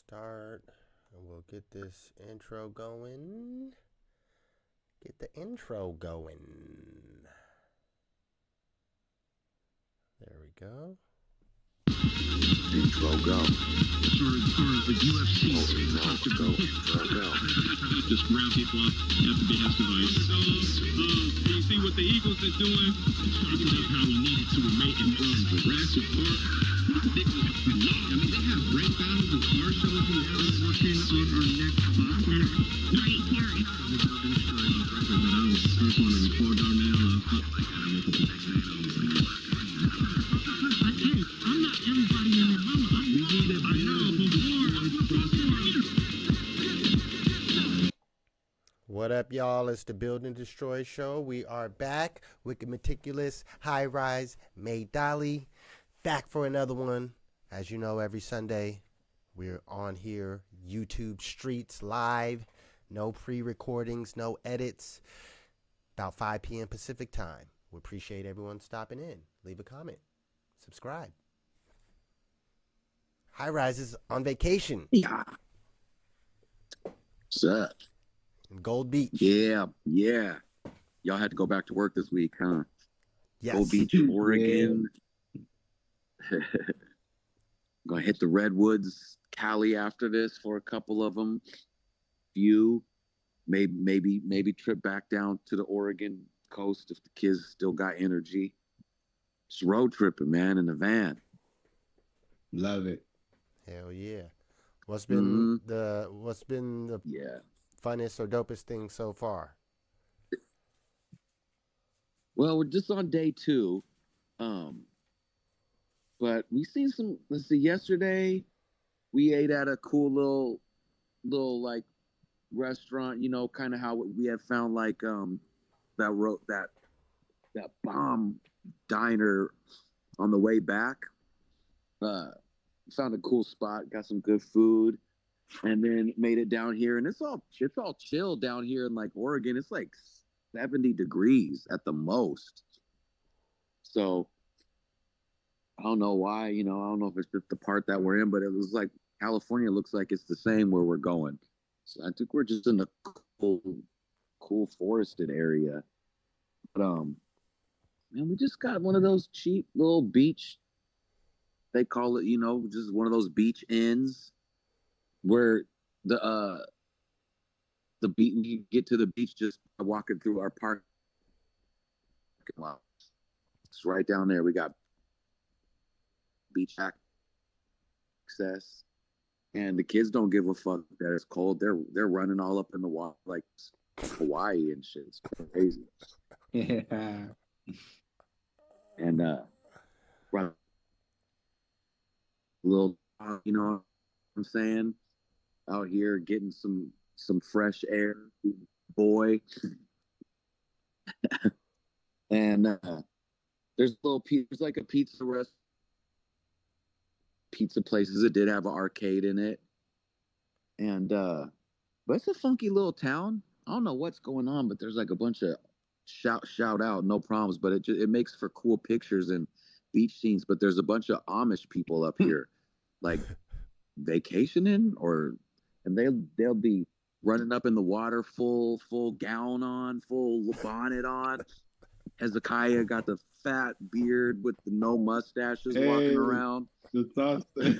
start and we'll get this intro going. Get the intro going. There we go. Intro go. For UFC. Intro go. Just round people up after they have device. You see what the Eagles are doing? Talking about how we needed to remain in Jurassic Park. I mean, they have break battles and car shows and they're working on our next podcast. Right here. The BLDNDSTRY record that I was the first one to record on now. I'm not everybody in the mama. We need a What up, y'all? It's the BLDNDSTRY show. We are back. Wicked Meticulous, High Rise, May Dolly. Back for another one. As you know, every Sunday, we're on here, YouTube streets, live. No pre-recordings, no edits. About 5 p.m. Pacific time. We appreciate everyone stopping in. Leave a comment. Subscribe. High Rise is on vacation. Yeah. What's up? In Gold Beach. Yeah. Y'all had to go back to work this week, huh? Yes. Gold Beach, Oregon. Gonna hit the Redwoods, Cali after this for a couple of them. Few, maybe trip back down to the Oregon coast if the kids still got energy. Just road tripping, man, in the van. Love it. Hell yeah. What's been the Yeah. funnest or dopest thing so far? Well, we're just on day 2. But we seen some. Let's see. Yesterday, we ate at a cool little like restaurant. You know, kind of how we had found like that bomb diner on the way back. Found a cool spot. Got some good food, and then made it down here. And it's all chill down here in like Oregon. It's like 70 degrees at the most. So. I don't know why, I don't know if it's just the part that we're in, but it was like California looks like it's the same where we're going. So I think we're just in a cool forested area. But man, we just got one of those cheap little beach. They call it, just one of those beach inns where the beach you get to the beach just by walking through our park. It's right down there. We got beach access, and the kids don't give a fuck that it's cold. They're running all up in the water like Hawaii and shit. It's crazy. Yeah. And right, little, you know what I'm saying, out here getting some fresh air, boy. And there's like a pizza places. It did have an arcade in it, and but it's a funky little town. I don't know what's going on, but there's like a bunch of shout out, no problems, but it makes for cool pictures and beach scenes. But there's a bunch of Amish people up here like vacationing, and they'll be running up in the water full gown on, full bonnet on. Hezekiah got the fat beard with the no mustaches, walking around. That's awesome.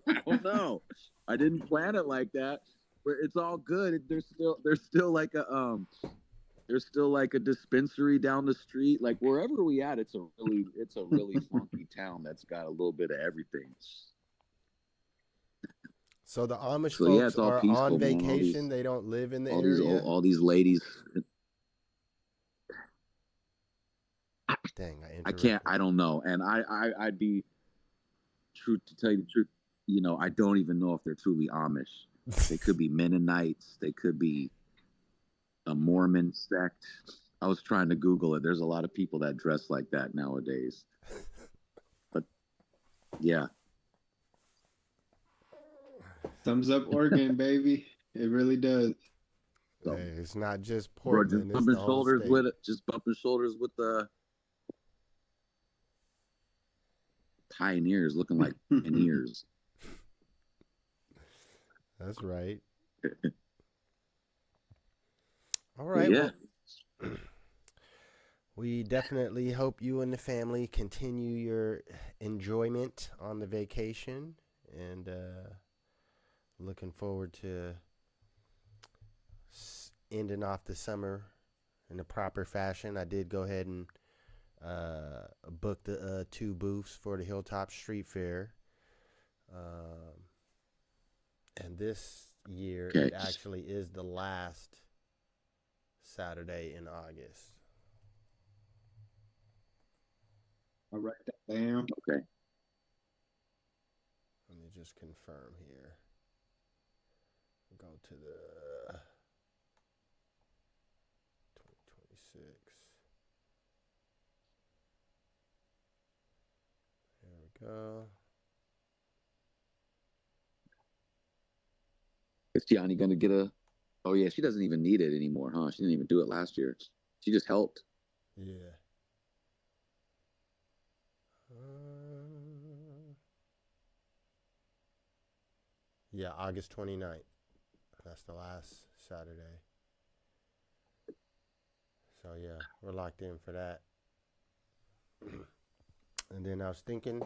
I don't know. I didn't plan it like that. But it's all good. There's still like a dispensary down the street. Like wherever we at, it's a really funky town that's got a little bit of everything. So the Amish folks are peaceful, on vacation. They don't live in the area. All these ladies. Dang, I can't. I don't know. And I'd be true to tell you the truth. I don't even know if they're truly Amish. They could be Mennonites. They could be a Mormon sect. I was trying to Google it. There's a lot of people that dress like that nowadays. But yeah. Thumbs up Oregon, baby. It really does. So, hey, it's not just Portland. Just bumping shoulders with it. Just bumping shoulders with the pioneers looking like pioneers. That's right. All right. Yeah. Well, we definitely hope you and the family continue your enjoyment on the vacation, and looking forward to ending off the summer in a proper fashion. I did go ahead and book the 2 booths for the Hilltop Street Fair. And this year, Okay. it actually is the last Saturday in August. I'll write that down. Okay. Let me just confirm here. Go to the 2026. There we go. Is Tiani gonna get a? Oh yeah, she doesn't even need it anymore, huh? She didn't even do it last year. She just helped. Yeah. Yeah, August 29th. That's the last Saturday. So yeah, we're locked in for that. And then I was thinking,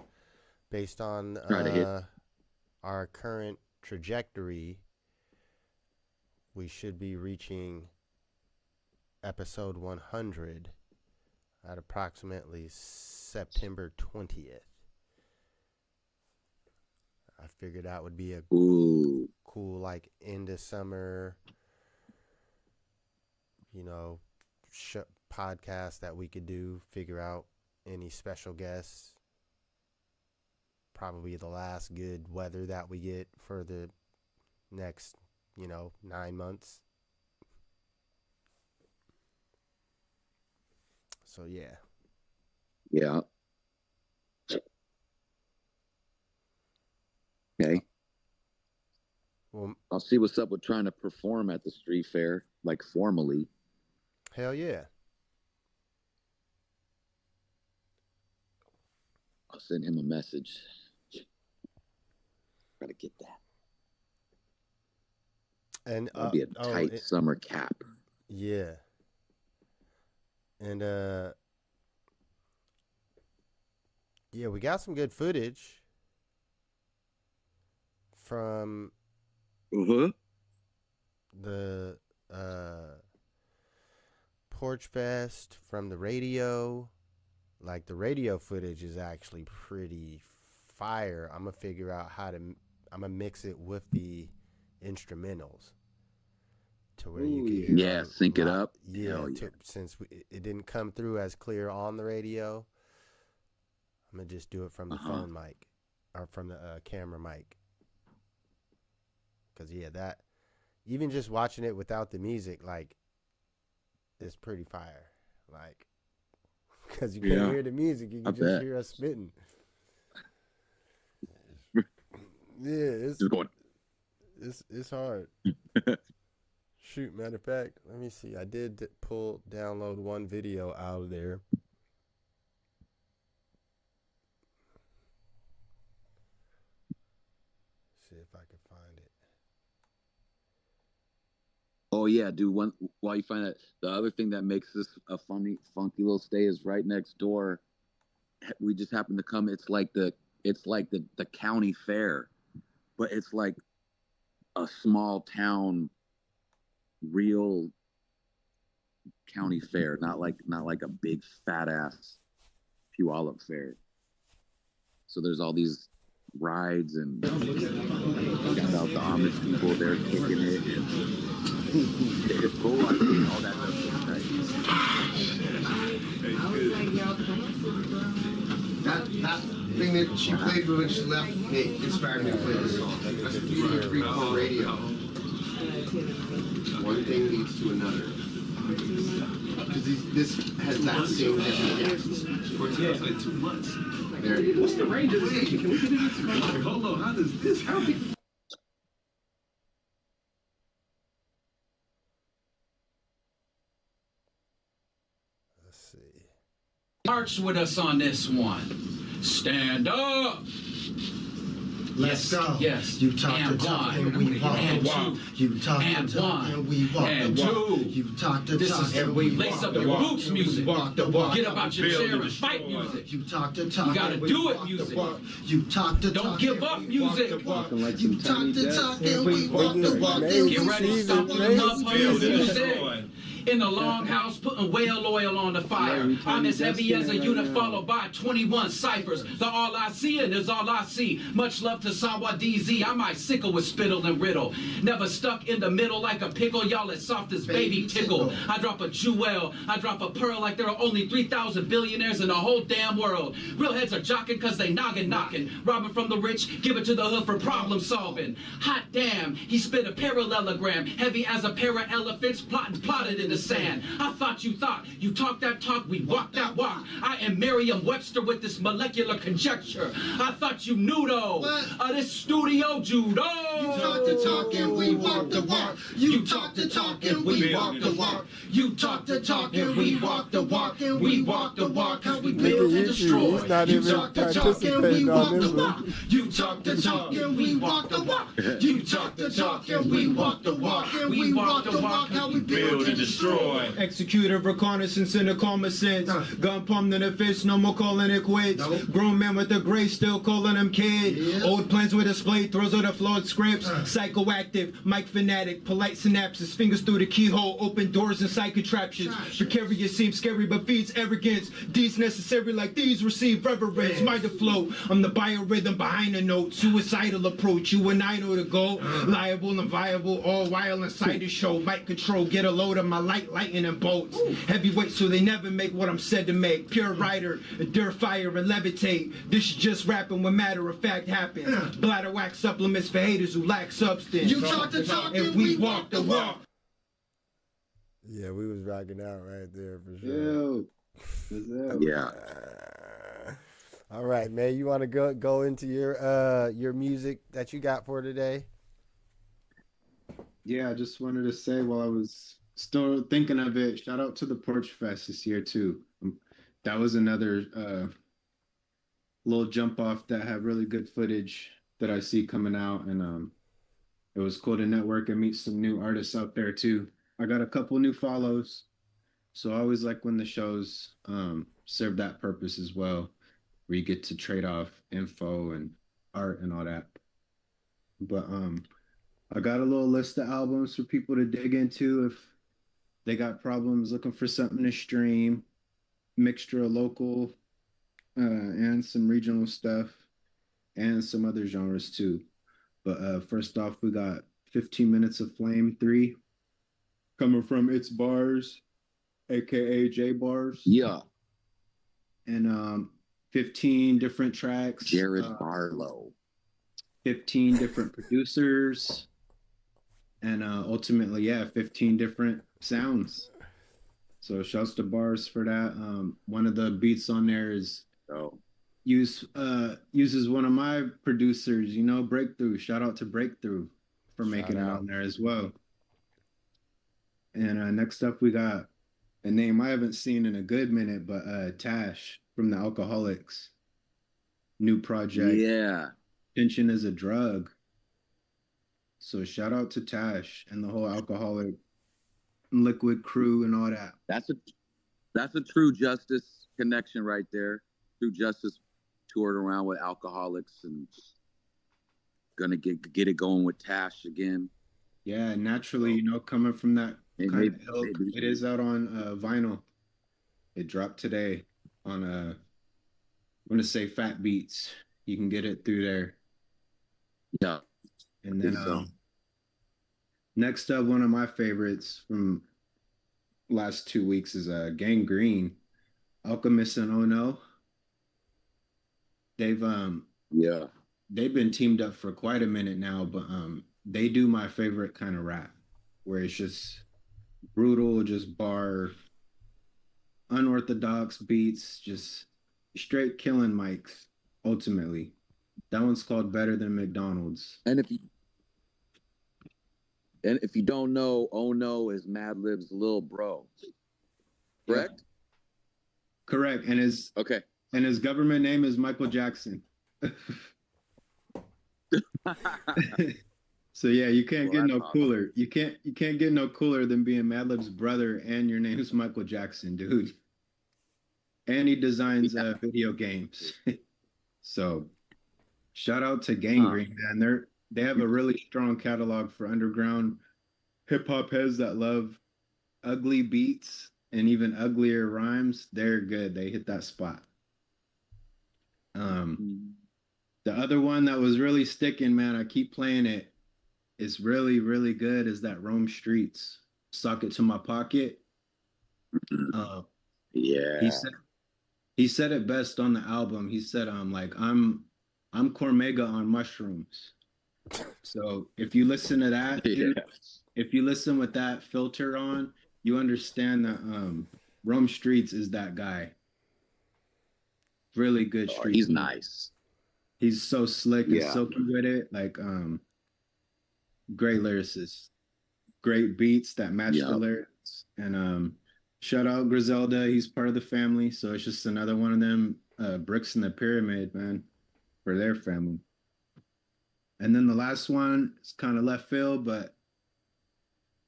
based on our current trajectory, we should be reaching episode 100 at approximately September 20th. I figured that would be a Ooh. cool, like, end of summer, podcast that we could do, figure out any special guests. Probably the last good weather that we get for the next, 9 months. So, yeah. Yeah. Okay. Well, I'll see what's up with trying to perform at the street fair, like formally. hell yeah. I'll send him a message. Gotta get that. And That'll be a tight summer cap. Yeah. And yeah, we got some good footage from the Porch Fest, from the radio. Like, the radio footage is actually pretty fire. I'm gonna figure out I'm gonna mix it with the instrumentals to where you can hear sync it up. Yeah, since it didn't come through as clear on the radio, I'm gonna just do it from the phone mic or from the camera mic. Cause that even just watching it without the music, like, is pretty fire. Like, cause you can't hear the music, you can just hear us spitting. Yeah, it's just going. It's hard. Shoot, matter of fact, let me see. I did download one video out of there. See if I can find it. Oh yeah, dude. While you find that, the other thing that makes this a funky little stay is right next door. We just happen to come. It's like the county fair, but it's like a small town, real county fair, not like a big fat ass Puyallup fair. So there's all these rides and got out the Amish people there kicking it. And it's cool. I mean, all that stuff. That thing that she played when she left me inspired me to play this song. That's free call radio. One thing leads to another. Because this has that same energy. Yeah, it's like 2 months. There it is. What's the range of this? Can we get in this car? Like, hold on, how does this happen? Let's see. March with us on this one. Stand up. Let's go. Yes. You talk And the talk one. and we walk And the walk. two. You talk And the talk one. and we walk And the walk. two. You talk the This talk is and we lace walk up the your walk. boots music. Walk the walk. Get up out your Build chair and and fight destroy. music. You talk the talk. You gotta and we do it walk the music. walk. You talk the Don't talk. give and up we music. walk the walk. Like You some talk Tiny the Desk. talk and we walk the walk. Get and we ready to stop Steven, with enough Build and music. destroy. In the longhouse, putting whale oil on the fire. I'm as heavy as a unit followed by 21 ciphers. The all I see and is all I see. Much love to Sawa DZ. I might sickle with spittle and riddle. Never stuck in the middle like a pickle. Y'all as soft as baby tickle. I drop a jewel. I drop a pearl like there are only 3,000 billionaires in the whole damn world. Real heads are jocking cause they noggin knocking. Robbing from the rich, give it to the hood for problem solving. Hot damn, he spit a parallelogram. Heavy as a pair of elephants plotted in the sand. I thought. You talk that talk, we walk that walk. I am Merriam-Webster with this molecular conjecture. I thought you knew though. This studio judo. You talk the talk and we walk the walk. You talk the talk and we walk the walk. You talk the talk and we walk the walk. And we walk the walk. How we build and destroy. He's not You even talk the talk and we participating walk on the this walk. one. You talk the talk and we walk the walk. You talk the talk and we walk the walk. And we walk the walk. How we build and destroy. Executive reconnaissance in a calmer sense. Gun pumped in the fist, no more calling it quits. Nope. Grown men with the gray, still calling them kid. Yeah. Old plans with displayed, throws out the flawed scripts. Psychoactive, mic fanatic, polite synapses, fingers through the keyhole, open doors and side contraptions. Precarious seems scary, but feeds arrogance. These necessary like these receive reverence. Mind the flow, I'm the biorhythm behind the note. Suicidal approach, you and I know the goal. Liable and viable, all while inside the show. Mic control, get a load of my lightning and bolts. Heavyweight, so they never make what I'm said to make. Pure writer, endure fire and levitate. This is just rapping when matter of fact happens. Bladder wax supplements for haters who lack substance. You talk the talk and we walk the walk. Yeah, we was rocking out right there for sure. Yo. What's up? Yeah. All right, man. You want to go into your music that you got for today? Yeah, I just wanted to say while I was still thinking of it, shout out to the Porch Fest this year too. That was another little jump off that had really good footage that I see coming out, and it was cool to network and meet some new artists out there too. I got a couple new follows, so I always like when the shows serve that purpose as well, where you get to trade off info and art and all that. But I got a little list of albums for people to dig into if they got problems looking for something to stream, mixture of local and some regional stuff and some other genres too. But first off, we got 15 Minutes of Flame 3 coming from It's Bars, aka J Bars. Yeah. And 15 different tracks. Jared Barlow. 15 different producers. And ultimately, yeah, 15 different sounds. So shouts to Bars for that. One of the beats on there is uses one of my producers, Breakthrough. Shout out to Breakthrough for making it on there as well. And next up, we got a name I haven't seen in a good minute, but Tash from the Alcoholics. New project. Yeah. Attention is a Drug. So shout out to Tash and the whole Alcoholic Liquid crew and all that. That's a True Justice connection right there. True Justice toured around with Alcoholics and gonna get it going with Tash again. Yeah, naturally, coming from that kind of ilk, maybe. it is out on vinyl. It dropped today on I'm gonna say Fat Beats. You can get it through there. Yeah. And then next up, one of my favorites from last 2 weeks is Gangrene, Alchemist and Oh No. They've been teamed up for quite a minute now, but they do my favorite kind of rap, where it's just brutal, just bar, unorthodox beats, just straight killing mics. Ultimately, that one's called Better Than McDonald's. And if you don't know, Oh No is Madlib's little bro. Correct? Yeah. Correct. And his government name is Michael Jackson. So yeah, you can't Well, get that's no awesome. cooler. You can't get no cooler than being Madlib's brother and your name's Michael Jackson, dude. And he designs Yeah. video games. So shout out to Huh. Gangrene, man. They have a really strong catalog for underground hip hop heads that love ugly beats and even uglier rhymes. They're good. They hit that spot. Um, the other one that was really sticking, man, I keep playing it. It's really, really good. Is that Rome Streets? Sock it to my pocket. Uh, Yeah. he said it best on the album. He said, like I'm Cormega on mushrooms. So if you listen to that, dude, Yeah. if you listen with that filter on, you understand that Rome Streets is that guy. Really good Oh, street. he's nice. He's so slick and Yeah. silky with it. Like great lyricist. Great beats that match the Yep. lyrics. And shout out Griselda. He's part of the family. So it's just another one of them bricks in the pyramid, man, for their family. And then the last one is kind of left field, but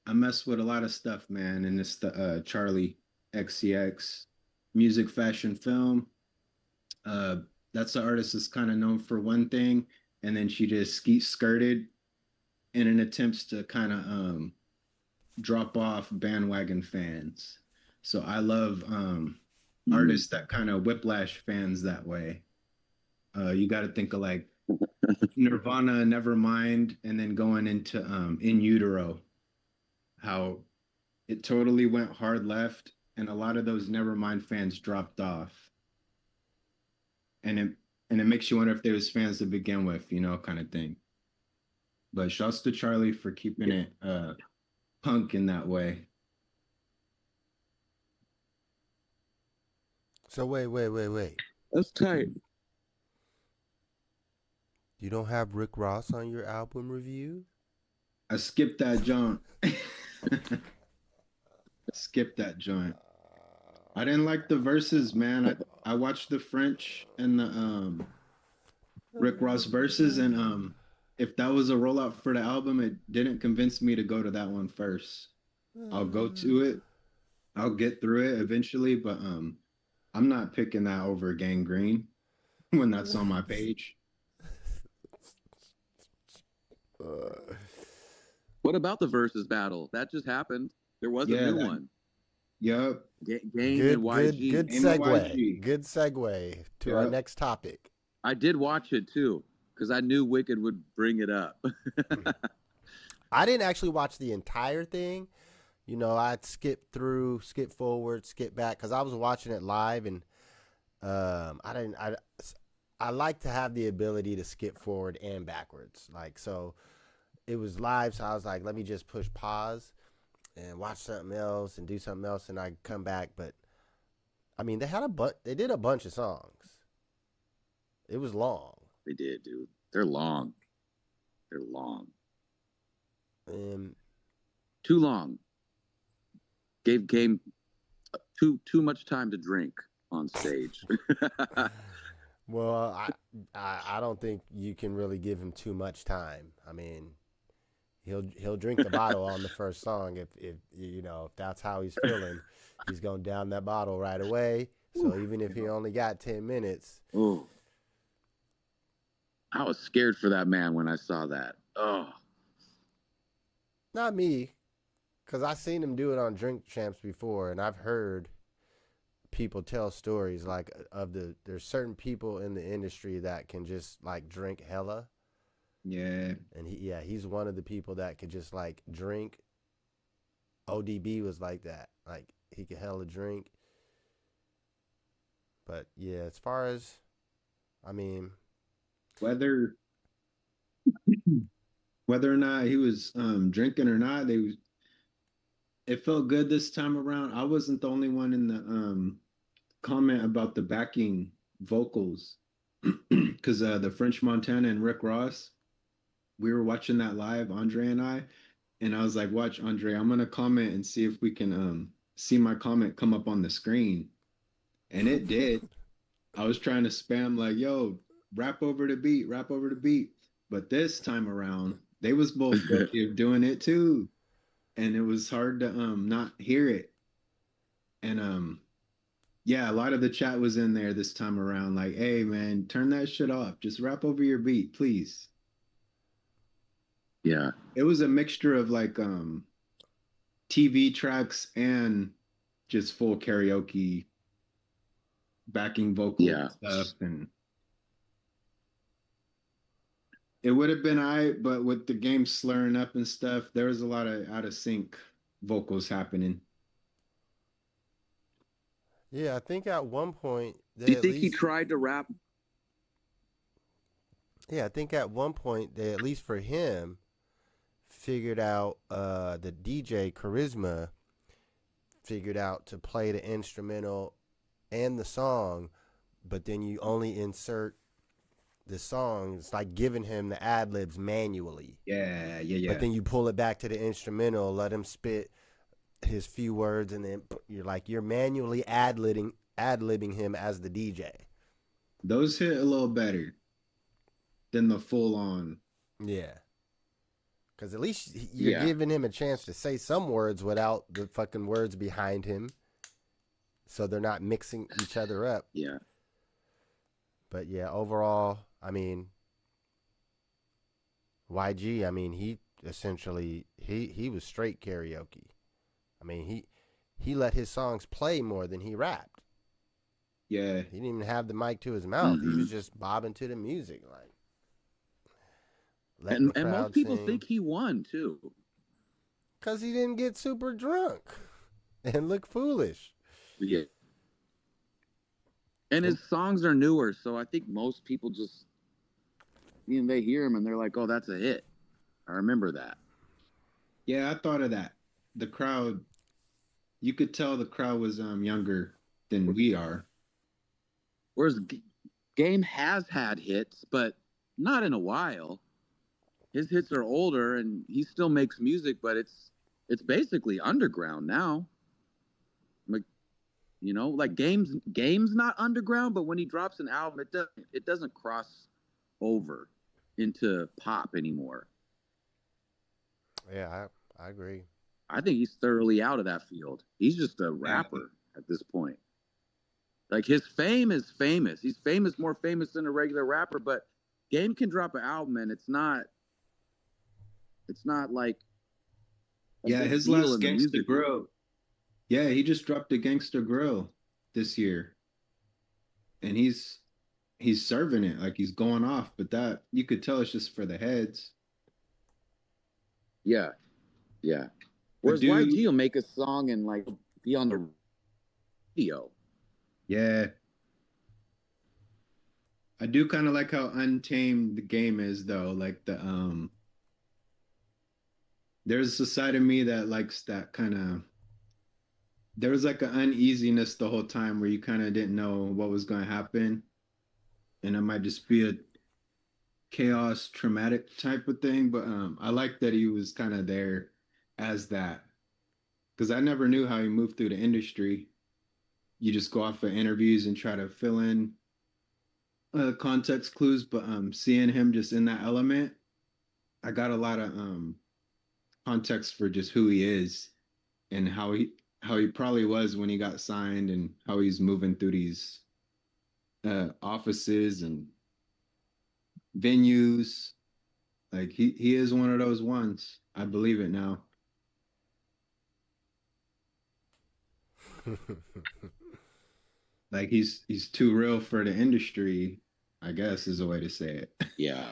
I mess with a lot of stuff, man. And it's the Charlie XCX music, fashion, film. That's the artist that's kind of known for one thing, and then she just skirted in an attempt to kind of drop off bandwagon fans. So I love artists that kind of whiplash fans that way. You got to think of like Nirvana, Nevermind, and then going into In Utero, how it totally went hard left, and a lot of those Nevermind fans dropped off. And it makes you wonder if there was fans to begin with, kind of thing. But shouts to Charlie for keeping it punk in that way. So wait. That's tight. You don't have Rick Ross on your album review? I skipped that joint. Skip that joint. I didn't like the verses, man. I watched the French and the Rick Ross verses, and if that was a rollout for the album, it didn't convince me to go to that one first. I'll go to it. I'll get through it eventually, but I'm not picking that over Gangrene when that's on my page. What about the versus battle? That just happened. There was a new one. Yup. Game and YG. Good Game and segue. YG. Good segue to our next topic. I did watch it too, because I knew Wicked would bring it up. I didn't actually watch the entire thing. I'd skip through, skip forward, skip back, because I was watching it live, and I like to have the ability to skip forward and backwards. Like, so it was live, so I was like, let me just push pause and watch something else and do something else, and I come back. But I mean, they did a bunch of songs. It was long. They did, dude. They're long. Too long. Gave Game too much time to drink on stage. Well, I don't think you can really give him too much time. I mean, he'll drink the bottle on the first song if that's how he's feeling. He's going down that bottle right away. So even if he only got 10 minutes. Oh. I was scared for that man when I saw that. Oh. Not me, because I've seen him do it on Drink Champs before, and I've heard people tell stories like there's certain people in the industry that can just like drink hella. Yeah. And he's one of the people that could just like drink. ODB was like that. Like he could hella drink. But yeah, as far as, I mean, whether or not he was drinking or not, it felt good this time around. I wasn't the only one in the comment about the backing vocals, because the French Montana and Rick Ross, we were watching that live, Andre and I was like, watch, Andre, I'm gonna comment and see if we can see my comment come up on the screen, and it did. I was trying to spam like, yo, rap over the beat, But this time around, they was both guilty of doing it too. And it was hard to not hear it. And yeah, a lot of the chat was in there this time around, like, hey man, turn that shit off. Just rap over your beat, please. Yeah. It was a mixture of like TV tracks and just full karaoke backing vocal stuff, and it would have been but with the game slurring up and stuff, there was a lot of out of sync vocals happening. Yeah, I think at one point Do you think he tried to rap? Yeah, I think at one point they, at least for him, figured out the DJ Charisma figured out to play the instrumental and the song, but then you only insert the song. It's like giving him the ad libs manually. Yeah. But then you pull it back to the instrumental, let him spit his few words, and then you're manually ad-libbing him as the DJ. Those hit a little better than the full on. Yeah. Because at least you're giving him a chance to say some words without the fucking words behind him, so they're not mixing each other up. Yeah. But yeah, overall, I mean, YG, I mean, he essentially, he was straight karaoke. I mean, he let his songs play more than he rapped. Yeah. He didn't even have the mic to his mouth. He was just bobbing to the music, like. And most people think he won too, because he didn't get super drunk and look foolish. Yeah. And his songs are newer, so I think most people just, they hear him and they're like, "Oh, that's a hit." I remember that. Yeah, I thought of that. The crowd, you could tell the crowd was younger than we are. Whereas Game has had hits, but not in a while. His hits are older, and he still makes music, but it's basically underground now. Like, like Game's not underground, but when he drops an album, it doesn't cross over into pop anymore. Yeah, I agree. I think he's thoroughly out of that field. He's just a rapper at this point. Like, his fame is famous. He's more famous than a regular rapper, but Game can drop an album and it's not like his last Gangsta Grill. Yeah, he just dropped a Gangsta Grill this year. And he's serving it, like he's going off, but that you could tell it's just for the heads. Yeah. Yeah. Whereas YG will make a song and like be on the radio. Yeah. I do kind of like how untamed the game is though. Like there's a side of me that likes that kind of, there was like an uneasiness the whole time where you kind of didn't know what was going to happen. And it might just be a chaos, traumatic type of thing. But I like that he was kind of there as that. Because I never knew how he moved through the industry. You just go off of interviews and try to fill in context clues. But seeing him just in that element, I got a lot of context for just who he is and how he probably was when he got signed and how he's moving through these offices and venues. Like he is one of those ones. I believe it now. Like he's too real for the industry, I guess is a way to say it. Yeah.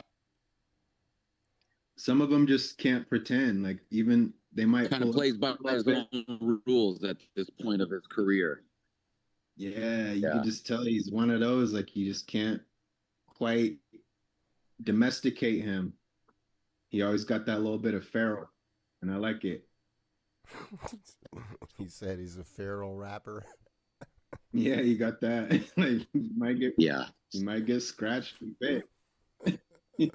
Some of them just can't pretend. Like even they might kind of plays by his own rules at this point of his career. Yeah, you can just tell he's one of those. Like you just can't quite domesticate him. He always got that little bit of feral, and I like it. He said he's a feral rapper. Yeah, you got that. Like you might get scratched and bit. He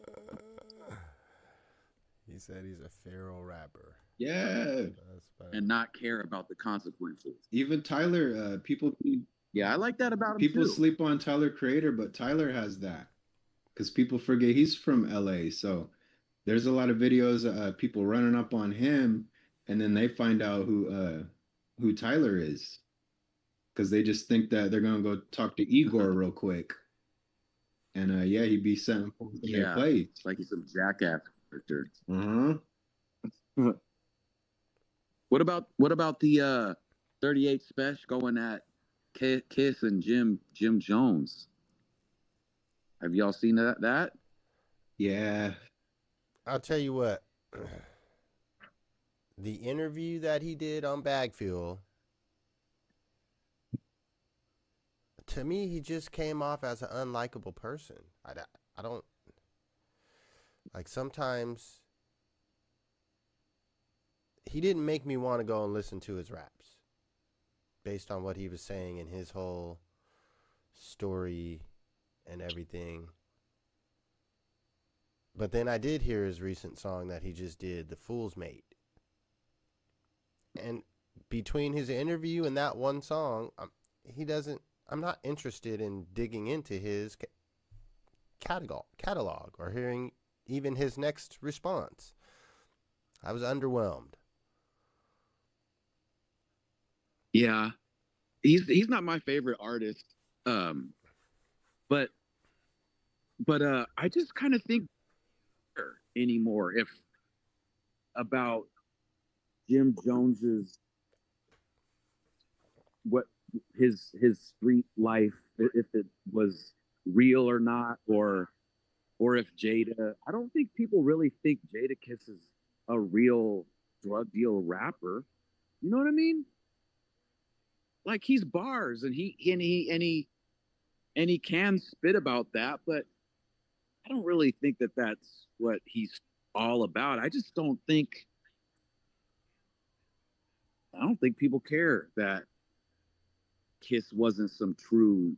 said he's a feral rapper. Yeah. And not care about the consequences. Even Tyler, people. Yeah, I like that about him people too. sleep on Tyler Creator, but Tyler has that. because people forget he's from LA. So there's a lot of videos people running up on him, and then they find out who Tyler is because they just think that they're gonna go talk to Igor real quick, and yeah, he'd be setting forth in their place. Like he's some jackass character. Uh-huh. What about the 38 Spesh going at Kiss and Jim Jones? Have y'all seen that? Yeah. I'll tell you what. The interview that he did on Bag Fuel, to me, he just came off as an unlikable person. I don't like. Sometimes he didn't make me want to go and listen to his raps based on what he was saying in his whole story and everything. But then I did hear his recent song that he just did, The Fool's Mate. And between his interview and that one song, I'm not interested in digging into his catalog or hearing even his next response. I was underwhelmed. Yeah, he's not my favorite artist, but I just kind of think anymore if about Jim Jones's what his street life, if it was real or not, or if Jada. I don't think people really think Jada Kiss is a real drug deal rapper. You know what I mean? Like, he's bars and he can spit about that, but I don't really think that that's what he's all about. I don't think people care that Kiss wasn't some true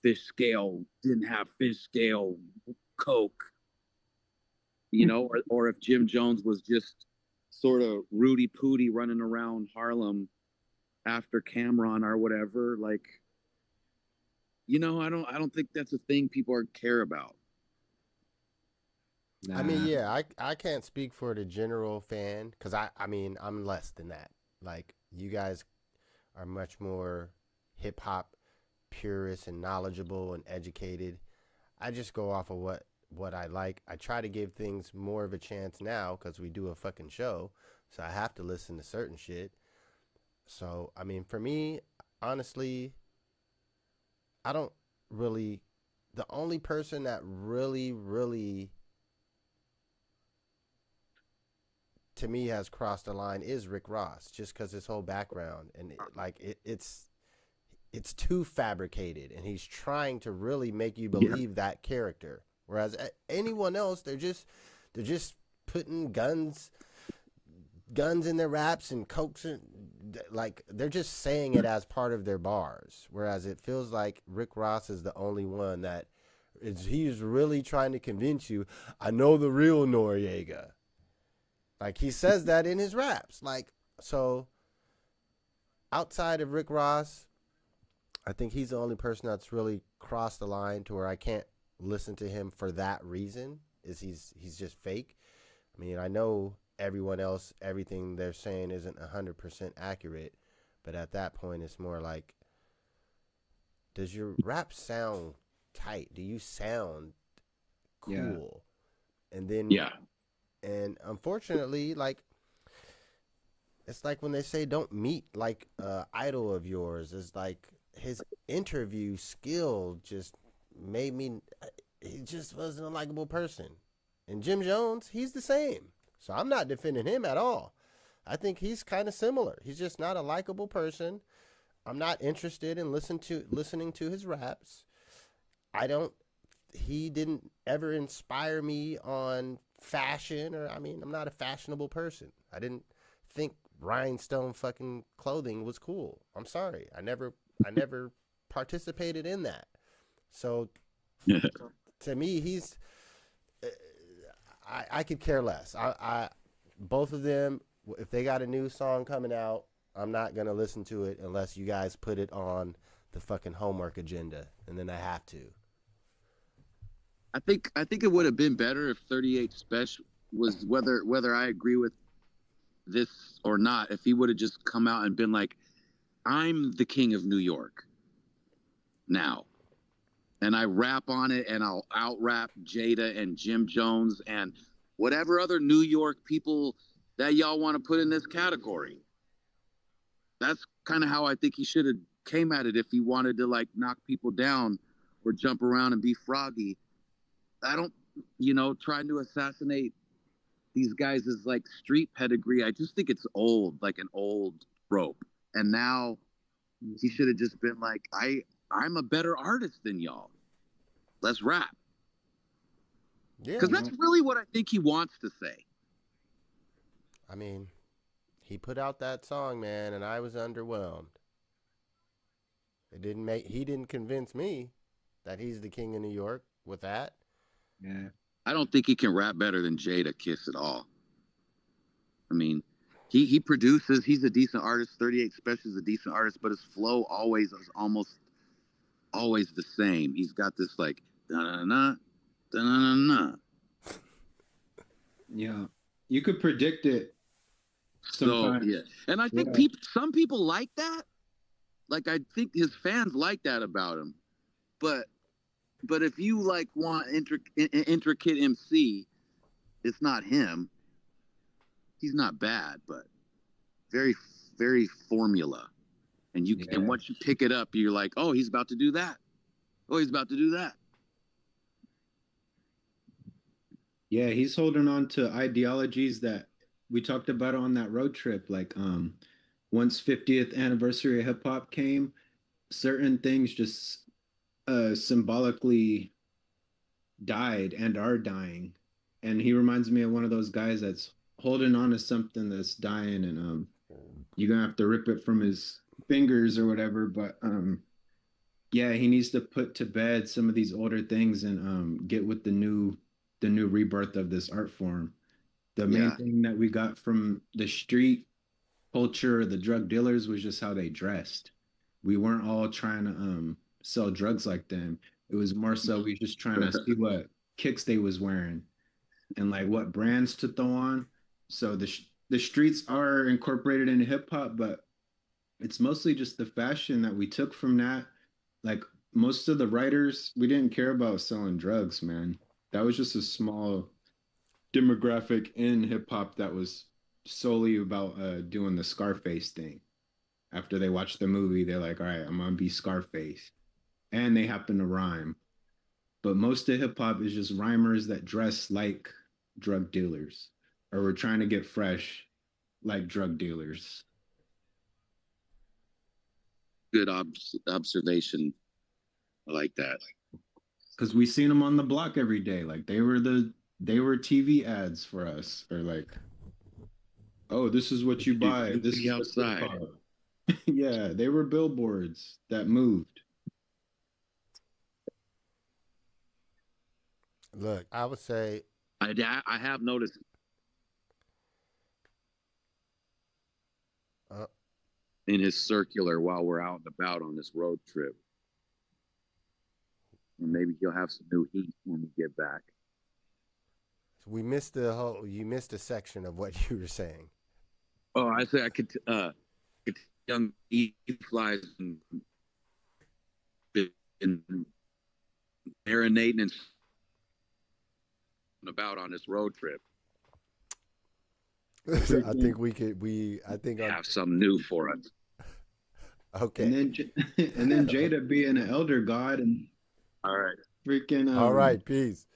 didn't have fish scale coke, you know, or if Jim Jones was just sort of Rudy Pooty running around Harlem after Cameron or whatever. Like, you know, I don't think that's a thing people care about. Nah. I mean, yeah, I can't speak for the general fan because I mean, I'm less than that. Like, you guys are much more hip hop purists and knowledgeable and educated. I just go off of what I like. I try to give things more of a chance now because we do a fucking show, so I have to listen to certain shit. So, I mean, for me, honestly, I don't really. The only person that really to me has crossed the line is Rick Ross, just because his whole background and it's too fabricated, and he's trying to really make you believe that character. Whereas anyone else, they're just putting guns in their raps and cokes, and like they're just saying it as part of their bars. Whereas it feels like Rick Ross is the only one that he's really trying to convince you, I know the real Noriega. Like, he says that in his raps. Like, so outside of Rick Ross, I think he's the only person that's really crossed the line to where I can't listen to him for that reason, is he's just fake. I mean, I know everyone else, everything they're saying isn't 100% accurate, but at that point it's more like, does your rap sound tight? Do you sound cool? Yeah. And then and unfortunately, like, it's like when they say don't meet like idol of yours. It's like his interview skill just made me, he just wasn't a likable person. And Jim Jones, he's the same. So I'm not defending him at all. I think he's kind of similar. He's just not a likable person. I'm not interested in listening to his raps. He didn't ever inspire me on fashion, or, I mean, I'm not a fashionable person. I didn't think rhinestone fucking clothing was cool. I'm sorry. I never participated in that. So to me, he's, I could care less. I both of them, if they got a new song coming out, I'm not going to listen to it unless you guys put it on the fucking homework agenda, and then I have to. I think it would have been better if 38 Spesh was, whether I agree with this or not, if he would have just come out and been like, I'm the king of New York now, and I rap on it, and I'll out rap Jada and Jim Jones and whatever other New York people that y'all want to put in this category. That's kind of how I think he should have came at it if he wanted to like knock people down or jump around and be froggy. I don't, trying to assassinate these guys is like street pedigree. I just think it's old, like an old rope. And now he should have just been like, I'm a better artist than y'all. Let's rap. Yeah. Because that's really what I think he wants to say. I mean, he put out that song, man, and I was underwhelmed. He didn't convince me that he's the king of New York with that. Yeah. I don't think he can rap better than Jada Kiss at all. I mean, he produces, he's a decent artist. 38 Spesh is a decent artist, but his flow always is almost always the same. He's got this like da-na-na, da-na-na-na. Yeah. You could predict it sometimes. So, yeah. And I think some people like that. Like, I think his fans like that about him. But if you like want intricate MC, it's not him. He's not bad, but very, very formula. And and once you pick it up, you're like, oh, he's about to do that. Oh, he's about to do that. Yeah, he's holding on to ideologies that we talked about on that road trip. Like, once 50th anniversary of hip hop came, certain things just symbolically died and are dying. And he reminds me of one of those guys that's holding on to something that's dying, and you're gonna have to rip it from his fingers or whatever. But yeah, he needs to put to bed some of these older things and get with the new rebirth of this art form. The main thing that we got from the street culture, the drug dealers, was just how they dressed. We weren't all trying to sell drugs like them. It was more so we just trying to see what kicks they was wearing and like what brands to throw on. So the streets are incorporated into hip hop, but it's mostly just the fashion that we took from that. Like most of the writers, we didn't care about selling drugs, man. That was just a small demographic in hip hop that was solely about doing the Scarface thing. After they watched the movie, they're like, all right, I'm gonna be Scarface. And they happen to rhyme. But most of hip hop is just rhymers that dress like drug dealers, or we're trying to get fresh like drug dealers. Good observation. I like that. Because we seen them on the block every day. Like they were TV ads for us, or like, oh, this is what you buy. This is outside. Yeah, they were billboards that moved. Look, I would say I have noticed in his circular while we're out and about on this road trip. And maybe he'll have some new heat when we get back. you missed a section of what you were saying. Oh, I say I could young flies and marinating and about on this road trip. I think I think have some new for us. Okay. And then Jada being an elder god and all right. Freaking all right, peace.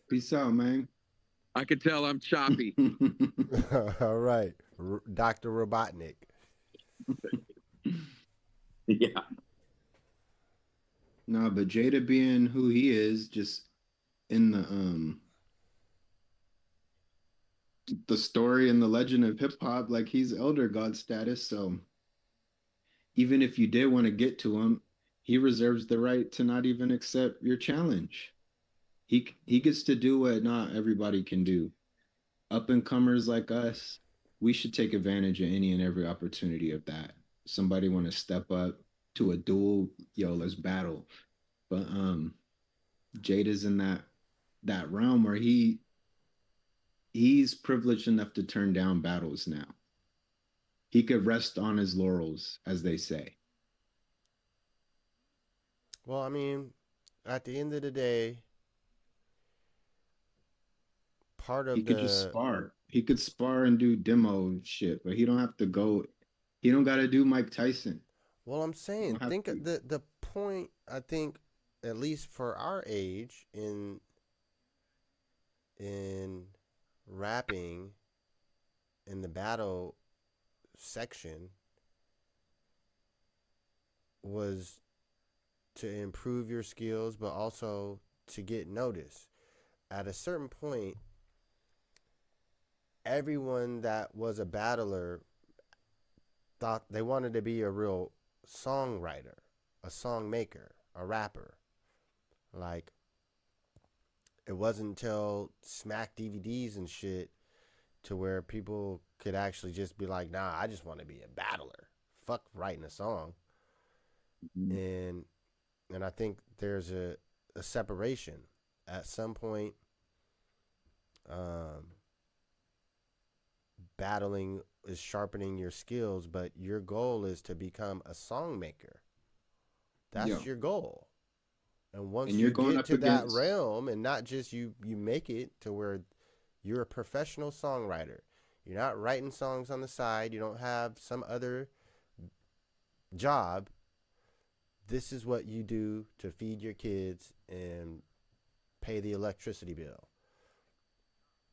Peace out, man. I could tell I'm choppy. All right. Dr. Robotnik. Yeah. No, but Jada being who he is, just in the story and the legend of hip hop, like he's elder god status. So even if you did want to get to him, he reserves the right to not even accept your challenge. He gets to do what not everybody can do. Up and comers like us, we should take advantage of any and every opportunity of that. Somebody want to step up to a duel, yo, let's battle. But Jada's in that realm where he's privileged enough to turn down battles now. He could rest on his laurels, as they say. Well, I mean, at the end of the day, part He of could just the spar. He could spar and do demo shit, but he don't have to go. He don't got to do Mike Tyson. well, I'm He saying, don't have think to. of the point. I think, at least for our age in rapping in the battle section, was to improve your skills, but also to get noticed. At a certain point, everyone that was a battler thought they wanted to be a real songwriter, a song maker, a rapper. Like, it wasn't until Smack DVDs and shit to where people could actually just be like, nah, I just want to be a battler. Fuck writing a song. And I think there's a separation. At some point, battling is sharpening your skills, but your goal is to become a song maker. That's Yeah. your goal. And once And you you're going get up to that against. realm, and not just you make it to where you're a professional songwriter. You're not writing songs on the side. You don't have some other job. This is what you do to feed your kids and pay the electricity bill.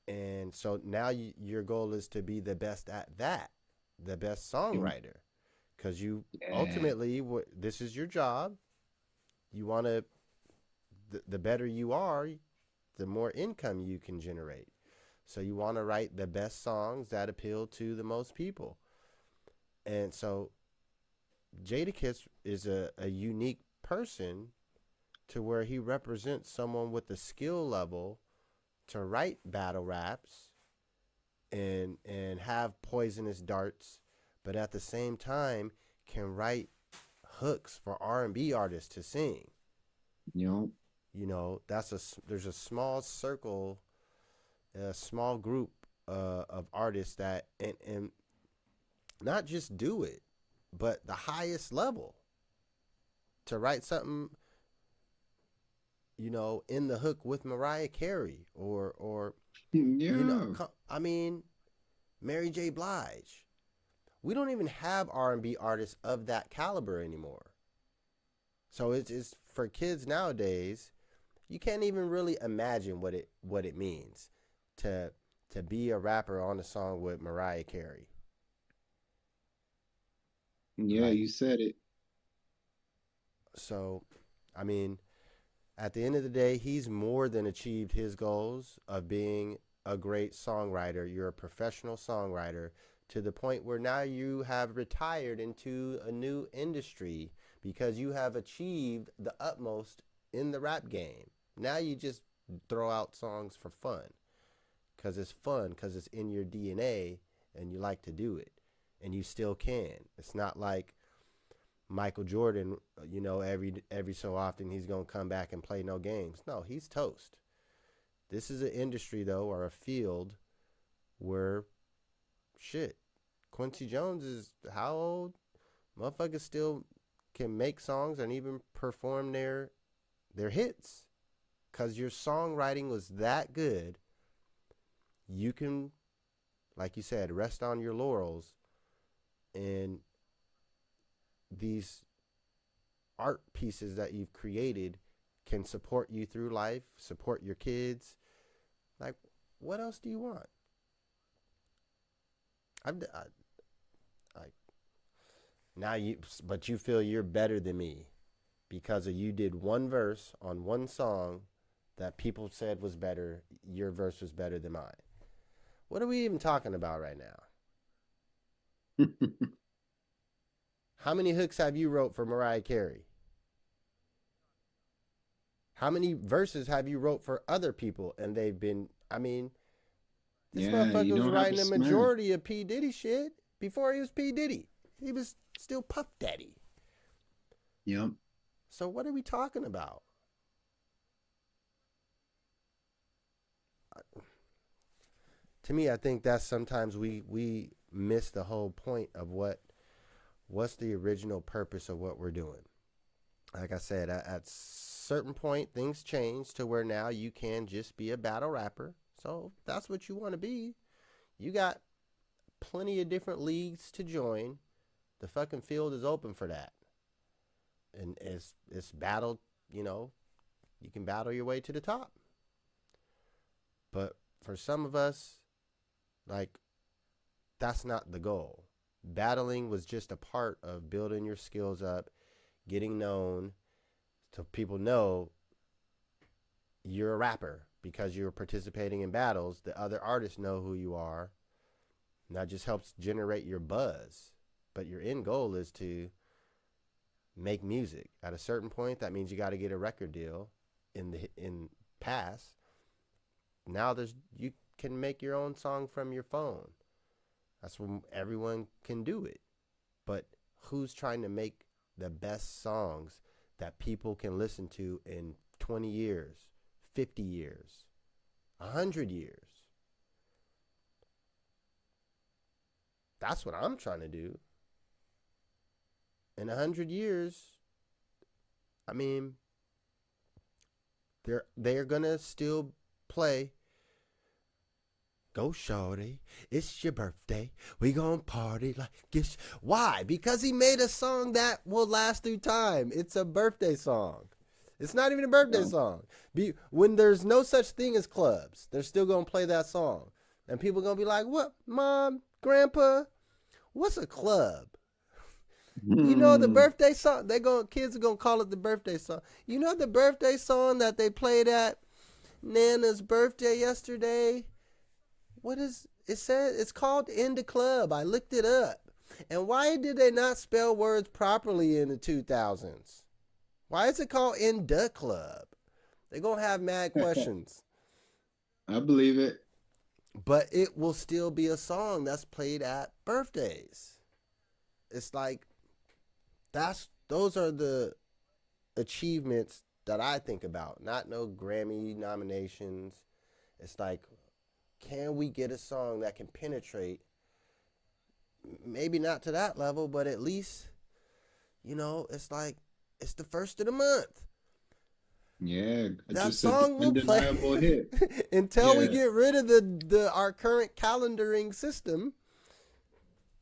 And so now your goal is to be the best at that, the best songwriter. Because you ultimately, this is your job. You want to, the better you are, the more income you can generate. So you want to write the best songs that appeal to the most people. And so Jadakiss is a unique person to where he represents someone with the skill level to write battle raps and have poisonous darts, but at the same time can write hooks for R&B artists to sing. You know, there's a small circle, a small group of artists that and not just do it, but the highest level to write something, you know, in the hook with Mariah Carey or you know, I mean, Mary J. Blige. We don't even have R&B artists of that caliber anymore. So it's for kids nowadays, you can't even really imagine what it means to be a rapper on a song with Mariah Carey. Yeah, Like, you said it. so, I mean, at the end of the day, he's more than achieved his goals of being a great songwriter. You're a professional songwriter to the point where now you have retired into a new industry because you have achieved the utmost in the rap game. Now you just throw out songs for fun because it's fun, because it's in your DNA and you like to do it, and you still can. It's not like Michael Jordan, you know, every so often he's going to come back and play no games. No, he's toast. This is an industry, though, or a field where, shit, Quincy Jones is how old? Motherfuckers still can make songs and even perform their hits. Because your songwriting was that good, you can, like you said, rest on your laurels, and these art pieces that you've created can support you through life, support your kids. Like, what else do you want? But you feel you're better than me because of you did one verse on one song that people said was better. Your verse was better than mine. What are we even talking about right now? How many hooks have you wrote for Mariah Carey? How many verses have you wrote for other people and they've been, I mean, this motherfucker was writing a majority of P. Diddy shit before he was P. Diddy. He was still Puff Daddy. Yep. So what are we talking about? to me, I think that's sometimes we miss the whole point of what's the original purpose of what we're doing. Like I said, at certain point things change to where now you can just be a battle rapper. So if that's what you want to be. You got plenty of different leagues to join. The fucking field is open for that. And it's battle, you know, you can battle your way to the top. But for some of us, like, that's not the goal. Battling was just a part of building your skills up, getting known, so people know you're a rapper because you're participating in battles. The other artists know who you are. And that just helps generate your buzz. But your end goal is to make music. At a certain point, that means you got to get a record deal in pass. Now you can make your own song from your phone. That's when everyone can do it. But who's trying to make the best songs that people can listen to in 20 years, 50 years, 100 years? That's what I'm trying to do. In 100 years, I mean, they're gonna still play "Go Shorty, it's your birthday, we gon' party like it's." Why? Because he made a song that will last through time. It's a birthday song. It's not even a birthday song. When there's no such thing as clubs, they're still gonna play that song. And people are gonna be like, "What, Mom, Grandpa? What's a club?" You know the birthday song? Kids are gonna call it the birthday song. You know the birthday song that they played at Nana's birthday yesterday? What is it? Said it's called "In the Club." I looked it up. And why did they not spell words properly in the 2000s? Why is it called "In the Club"? They're gonna have mad questions. I believe it. But it will still be a song that's played at birthdays. It's like those are the achievements that I think about, not no Grammy nominations. It's like, can we get a song that can penetrate, maybe not to that level, but at least, you know, it's like, it's the first of the month. Yeah, That just song will play hit. until we get rid of our current calendaring system.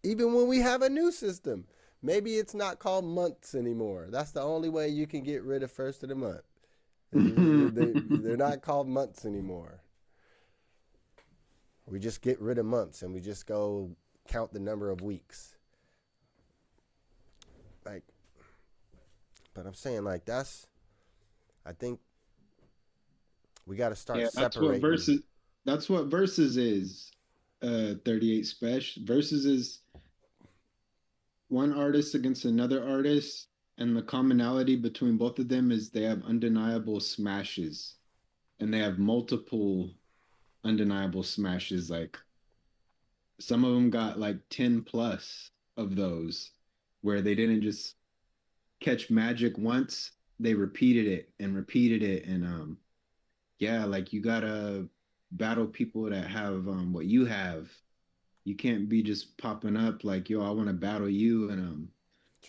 Even when we have a new system, maybe it's not called months anymore. That's the only way you can get rid of first of the month. They're not called months anymore. We just get rid of months and we just go count the number of weeks. Like, but I'm saying, like, I think we got to start separating. That's what Verzuz is. 38 Spesh. Verzuz is one artist against another artist, and the commonality between both of them is they have undeniable smashes, and they have multiple undeniable smashes. Like, some of them got like 10 plus of those, where they didn't just catch magic once, they repeated it, and yeah, like, you gotta battle people that have what you have. You can't be just popping up like, "Yo, I want to battle you," and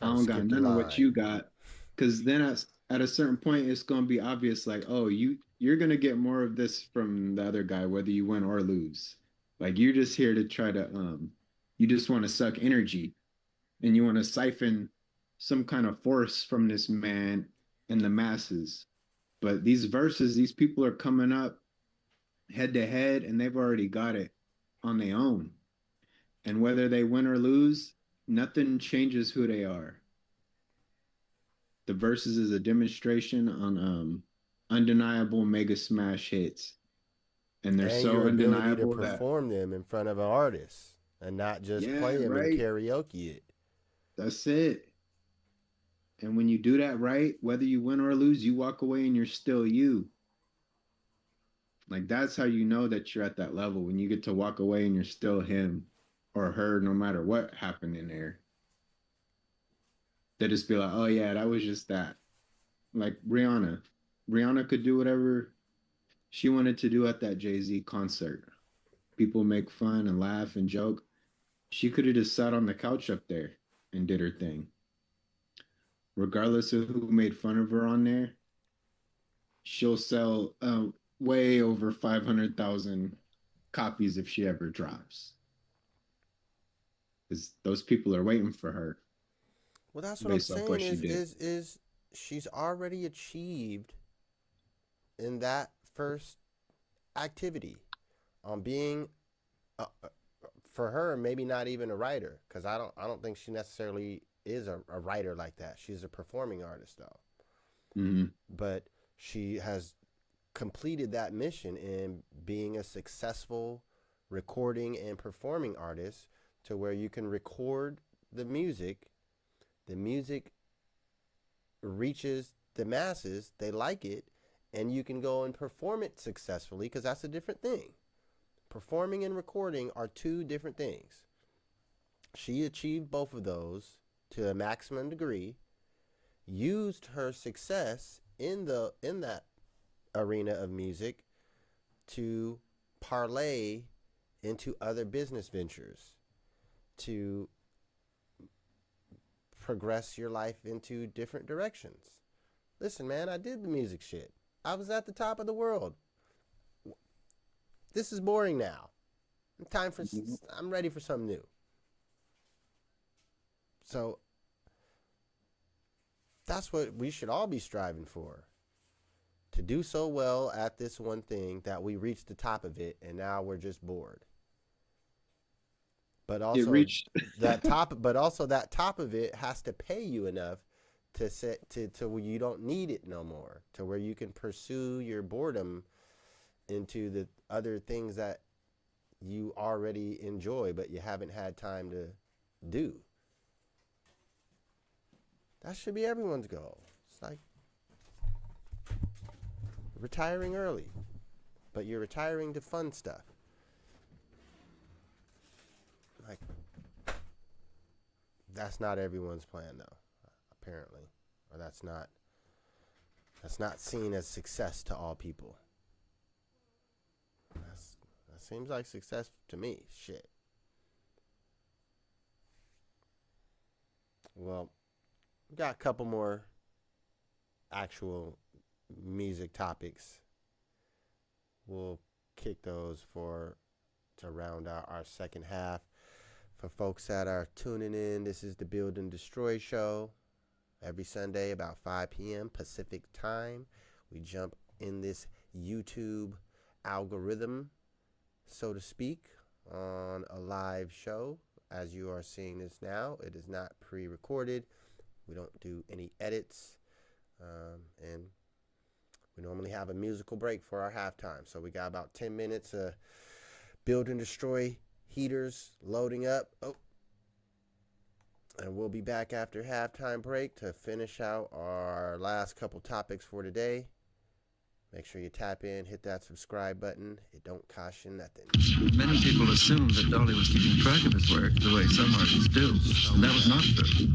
I don't got none of what you got. Because then at a certain point, it's gonna be obvious, like, oh, you're gonna get more of this from the other guy, whether you win or lose. Like, you're just here to try to you just want to suck energy, and you want to siphon some kind of force from this man and the masses. But these verses, these people are coming up head to head, and they've already got it on their own. And whether they win or lose, nothing changes who they are. The Versus is a demonstration on undeniable mega smash hits, and they're so your undeniable ability to perform them in front of an artist and not just play them and karaoke it. That's it. And when you do that right, whether you win or lose, you walk away and you're still you. Like, that's how you know that you're at that level, when you get to walk away and you're still him or her, no matter what happened in there. They just be like, "Oh yeah, that was just that." Like Rihanna could do whatever she wanted to do at that Jay-Z concert. People make fun and laugh and joke. She could have just sat on the couch up there and did her thing. Regardless of who made fun of her on there, she'll sell way over 500,000 copies if she ever drops. Because those people are waiting for her. Well, that's what I'm saying is she's already achieved in that first activity on being, for her, maybe not even a writer, because I don't think she necessarily is a writer like that. She's a performing artist, though. Mm-hmm. But she has completed that mission in being a successful recording and performing artist, to where you can record the music reaches the masses, they like it, and you can go and perform it successfully, because that's a different thing. Performing and recording are two different things. She achieved both of those to a maximum degree, used her success in that arena of music to parlay into other business ventures, to progress your life into different directions. Listen, man, I did the music shit. I was at the top of the world. This is boring now. I'm ready for something new. So that's what we should all be striving for. To do so well at this one thing that we reached the top of it and now we're just bored. But also that top of it has to pay you enough to where you don't need it no more, to where you can pursue your boredom into the other things that you already enjoy but you haven't had time to do. That should be everyone's goal. It's like retiring early, but you're retiring to fun stuff. Like, that's not everyone's plan, though, apparently, or that's not seen as success to all people. That seems like success to me. Shit. Well, we got a couple more actual music topics. We'll kick those to round out our second half. For folks that are tuning in, this is the Build and Destroy show. Every Sunday about 5 p.m. Pacific time, we jump in this YouTube algorithm, so to speak, on a live show. As you are seeing this now, it is not pre-recorded. We don't do any edits, and we normally have a musical break for our halftime. So we got about 10 minutes of Build and Destroy heaters loading up. And we'll be back after halftime break to finish out our last couple topics for today. Make sure you tap in, hit that subscribe button. It don't cost you nothing. Many people assumed that Dolly was keeping track of his work the way some artists do, and that was not true.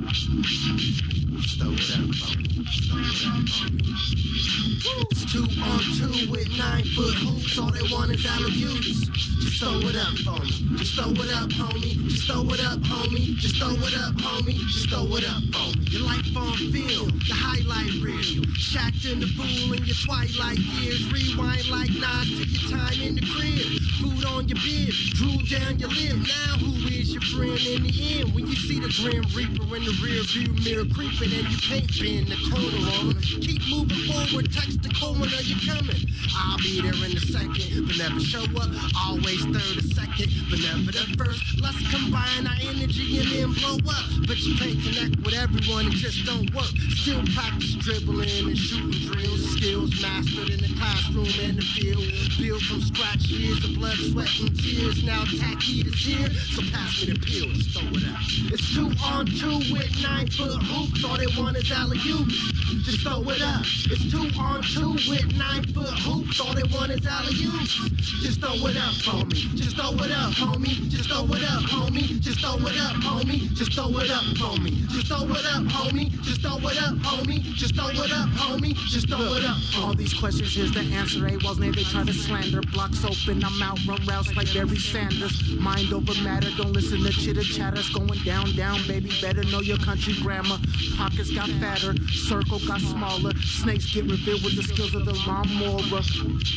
It's 2 on 2 with 9-foot hoops. All they want is alley-oops. Just throw it up for me. Just throw it up, homie. Just throw it up, homie. Just throw it up, homie. Just throw it up for me. Your life on film, the highlight reel. Shacked in the fool in your twilight years. Rewind like Nas to your time in the crib. Food on your beard, drool down your lip. Now who is your friend in the end? When you see the Grim Reaper in the rear view mirror creeping and you can't bend the corner on him. Keep moving forward, touch the corner, you're coming. I'll be there in a second, but never show up. Always third or second, but never the first. Let's combine our energy and then blow up. But you can't connect with everyone, it just don't work. Still practice dribbling and shooting drills. Skills mastered in the classroom and the field. Build from scratch, years of blood, sweat, and tears. Now tacky is here, so pass me the pill. alley-oops. Throw it up. It's 2 on 2 with 9-foot hoops. All they want is alley-oops. Just throw it up. It's 2 on 2 with 9-foot hoops. All they want is alley-oops. Just throw it up for me. Just throw it up, homie. Just throw it up, homie. Just throw it up, homie. Just throw it up for me. Just throw it up, homie. Just throw it up, homie. Just throw it up, homie. Just throw it up. All these questions, here's the answer. A-Walls name, they try to slander. Blocks open, I'm out, run routes like Barry Sanders. Mind over matter, don't listen to chitter chatter. It's going down, down, baby. Better know your country grammar. Pockets got fatter, circle got smaller. Snakes get revealed with the skills of the lawnmower.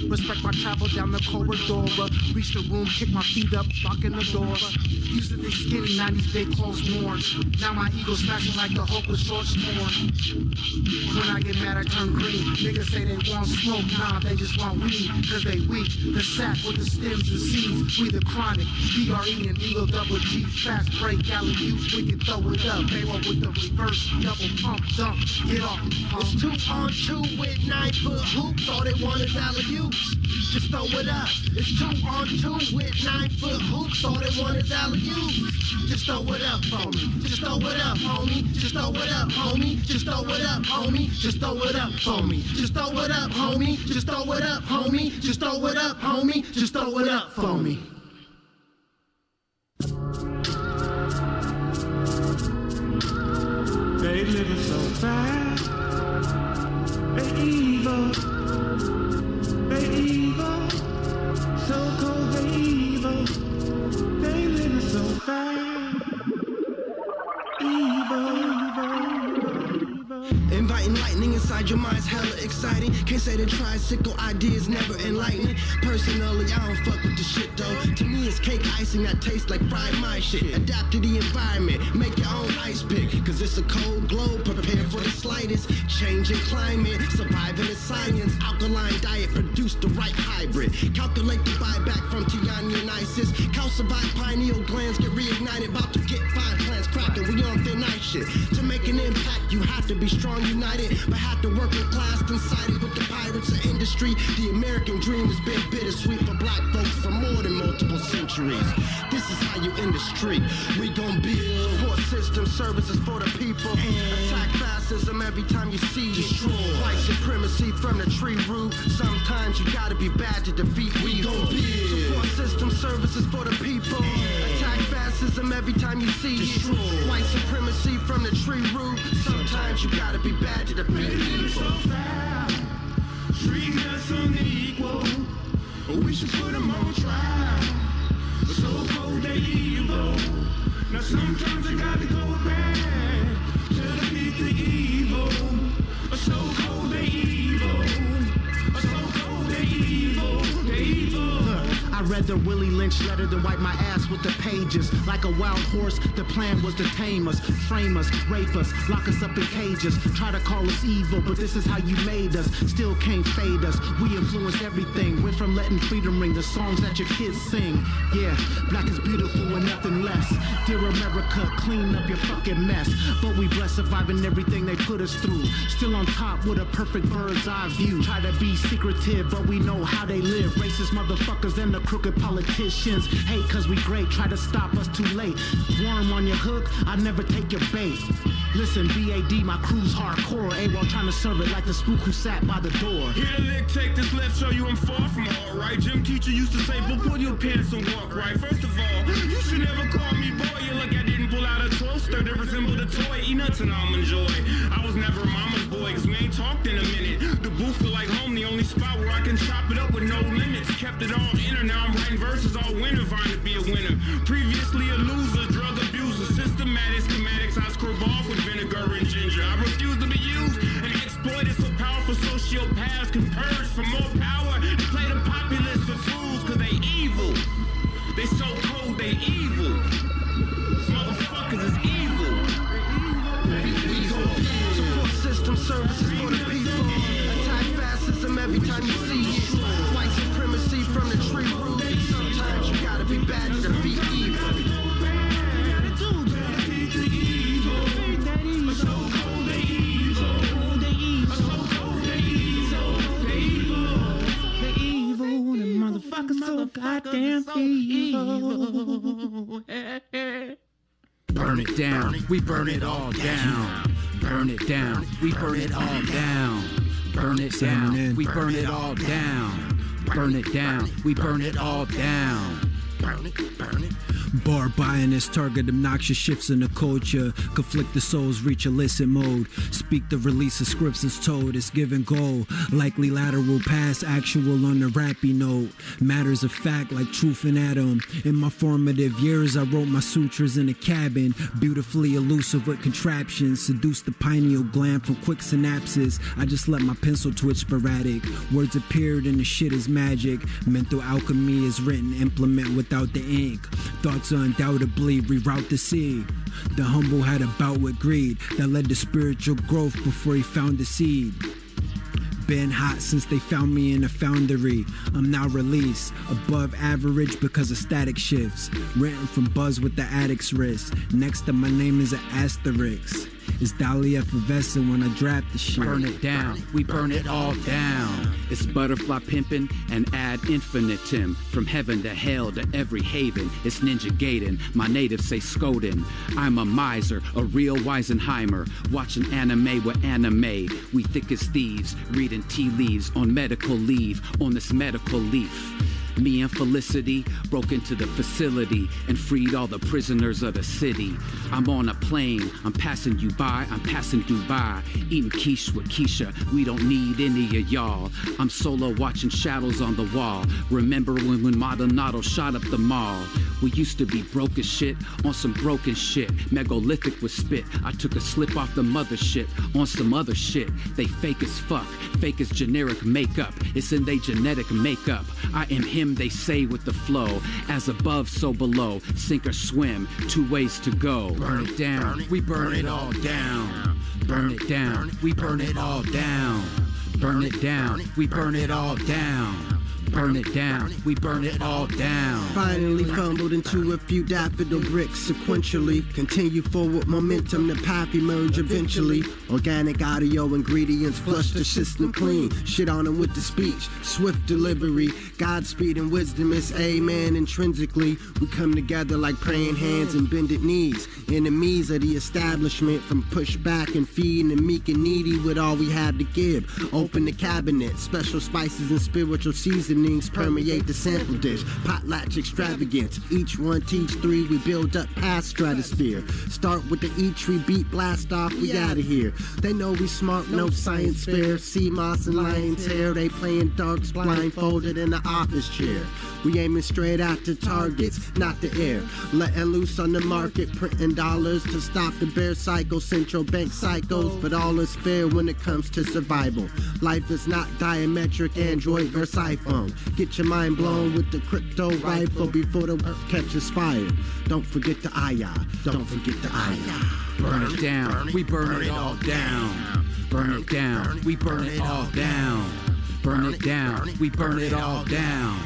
Respect my travel down the corridor. Reach the room, kick my feet up, locking the door. Used to be skinny, 90s big clothes worn. Now my ego smashing like the Hulk with shorts torn. When I get mad, I turn green. Niggas say they want smoke, nah, they just want weed. Cause they weak, the sap with the stems and seeds. We the chronic, DRE and Eagle double G. Fast break, alley youth, we can throw it up. They want with the reverse, double pump, dump, get off. It's 2 on 2 with 9-foot hoops. All they want is alley-oops. Just throw it up. It's 2 on 2 with 9-foot hoops. All they want is alley-oops. Just throw it up for me. Just throw it up, homie. Just throw it up, homie. Just throw it up, homie. Just throw it up for me. Just throw it up, homie. Just throw it up, homie. Just throw it up, homie. Just throw it up for me. They living so fast. They evil. They evil. So cold, they evil. They living so fast. Inviting lightning inside your mind's hella exciting. Can't say the tricycle idea is never enlightening. Personally, I don't fuck with the shit though. To me, it's cake icing that tastes like fried my shit. Adapt to the environment, make your own ice pick. Cause it's a cold globe, prepare for the slightest change in climate. Surviving in science, alkaline diet produce the right hybrid. Calculate the buyback from Tiani and ISIS. Calcified pineal glands get reignited. About to get 5 plants cracking, we on thin ice shit. To make an impact, you have to be strong, united, but have to work in class and sided with the pirates of industry. The American dream has been bittersweet for black folks for more than multiple centuries. This is how you end the street. We gon' build support system services for the people. Attack fascism every time you see destroy. White supremacy from the tree root. Sometimes you gotta be bad to defeat. We gon' build support system services for the people. Attack fascism every time you see destroy. White supremacy from the tree root. Sometimes you gotta be bad to defeat evil. Treating us unequal. We should put them on trial. So cold, they evil. Now sometimes I gotta go back to defeat the evil. So cold, they evil. So cold, they evil. They evil. I read the Willie Lynch letter, then wipe my ass with the pages. Like a wild horse, the plan was to tame us, frame us, rape us, lock us up in cages. Try to call us evil, but this is how you made us. Still can't fade us. We influence everything. Went from letting freedom ring, the songs that your kids sing. Yeah, black is beautiful and nothing less. Dear America, clean up your fucking mess. But we blessed surviving everything they put us through. Still on top with a perfect bird's eye view. Try to be secretive, but we know how they live. Racist motherfuckers and the crooked politicians hate cause we great, try to stop us too late. Worm on your hook, I never take your bait. Listen, BAD, my crew's hardcore. A-Wall trying to serve it like the spook who sat by the door. Here the lick, take this left, show you I'm far from alright. Gym teacher used to say, but pull your pants and walk right. First of all, you should never call me boy. You look, I didn't pull out a toaster that resembled a toy. Eat nuts and almond joy. I was never mama's boy, cause we ain't talked in a minute. The booth feel like home, the only spot where I can chop it up with no limits. Kept it all inner, now I'm writing verses all winter, vying to be a winner. Previously a loser, drug abuser, systematic schematics I scrub off with vinegar and ginger. I refuse to be used and exploited so powerful sociopaths can purge for more power and play the populace for fools cause they evil. They so cold, they evil. Motherfuckers is evil. We gon' build support system services for the people. Attack fascism every time you see it. White supremacy from the tree root. Sometimes you gotta be bad to defeat evil. Motherfuckers so goddamn evil. burn it down, we burn it all down. Burn it down, we burn it all down. Burn it down, we burn it all down. Burn it down, we burn it all down. Burn it, burn it. Bar bias, target obnoxious shifts in the culture. Conflict the souls, reach illicit mode. Speak the release of scripts is told. It's give and go. Likely lateral past, actual on the rappy note. Matters of fact like truth and atom. In my formative years, I wrote my sutras in a cabin. Beautifully elusive with contraptions. Seduce the pineal gland from quick synapses. I just let my pencil twitch sporadic. Words appeared and the shit is magic. Mental alchemy is written, implement without the ink. Thoughts undoubtedly reroute the sea. The humble had a bout with greed that led to spiritual growth before he found the seed. Been hot since they found me in a foundry. I'm now released, above average because of static shifts. Written from buzz with the addict's wrist. Next to my name is an asterisk. It's Dolly effervescent when I draft the shit. Burn it down, we burn it all down. It's butterfly pimping and ad infinitum. From heaven to hell to every haven. It's ninja gating, my natives say Skoden. I'm a miser, a real Weisenheimer. Watching anime with anime. We thick as thieves, reading tea leaves on medical leave, on this medical leaf. Me and Felicity broke into the facility and freed all the prisoners of the city. I'm on a plane, I'm passing you by, I'm passing Dubai. Eating quiche with Keisha, we don't need any of y'all. I'm solo watching shadows on the wall. Remember when Maldonado shot up the mall? We used to be broke as shit on some broken shit. Megalithic was spit, I took a slip off the mothership on some other shit. They fake as fuck, fake as generic makeup. It's in they genetic makeup. I am him, they say with the flow. As above, so below. Sink or swim, two ways to go. Burn it down, we burn it all down. Burn it down, we burn it all down. Burn it down, we burn it all down. Burn it down, we burn it all down. Finally fumbled into a few daffodil bricks sequentially. Continue forward momentum, the path emerge eventually. Organic audio ingredients flush the system clean. Shit on them with the speech, swift delivery. Godspeed and wisdom is amen intrinsically. We come together like praying hands and bended knees. Enemies of the establishment from pushback and feeding the meek and needy with all we have to give. Open the cabinet, special spices and spiritual seasonings permeate the sample dish. Potlatch extravagance, each one teach three. We build up past stratosphere. Start with the E-tree beat, blast off, we outta here. They know we smart, no science fair. Sea moss and lion's hair, they playing darks blindfolded in the office chair. We aiming straight at the targets, not the air. Letting loose on the market, printing dollars to stop the bear cycle. Central bank cycles, but all is fair when it comes to survival. Life is not diametric, Android versus iPhone. Get your mind blown with the crypto rifle before the earth catches fire. Don't forget the ayah, don't forget the ayah. Burn it down, we burn it all down. Burn it down, we burn it all down. Burn it down, we burn it all down.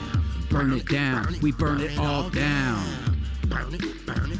Burn it down, we burn it all down. Burn it, burn it.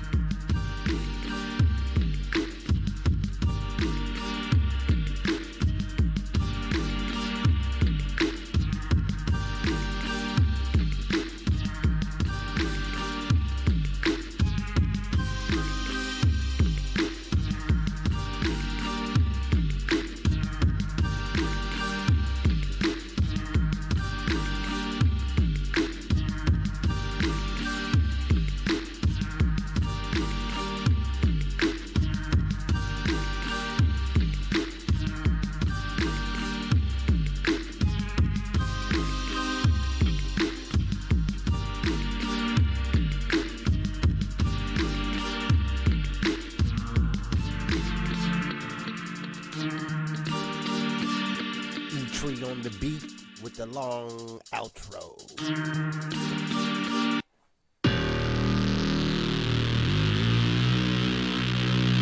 On the beat with the long outro.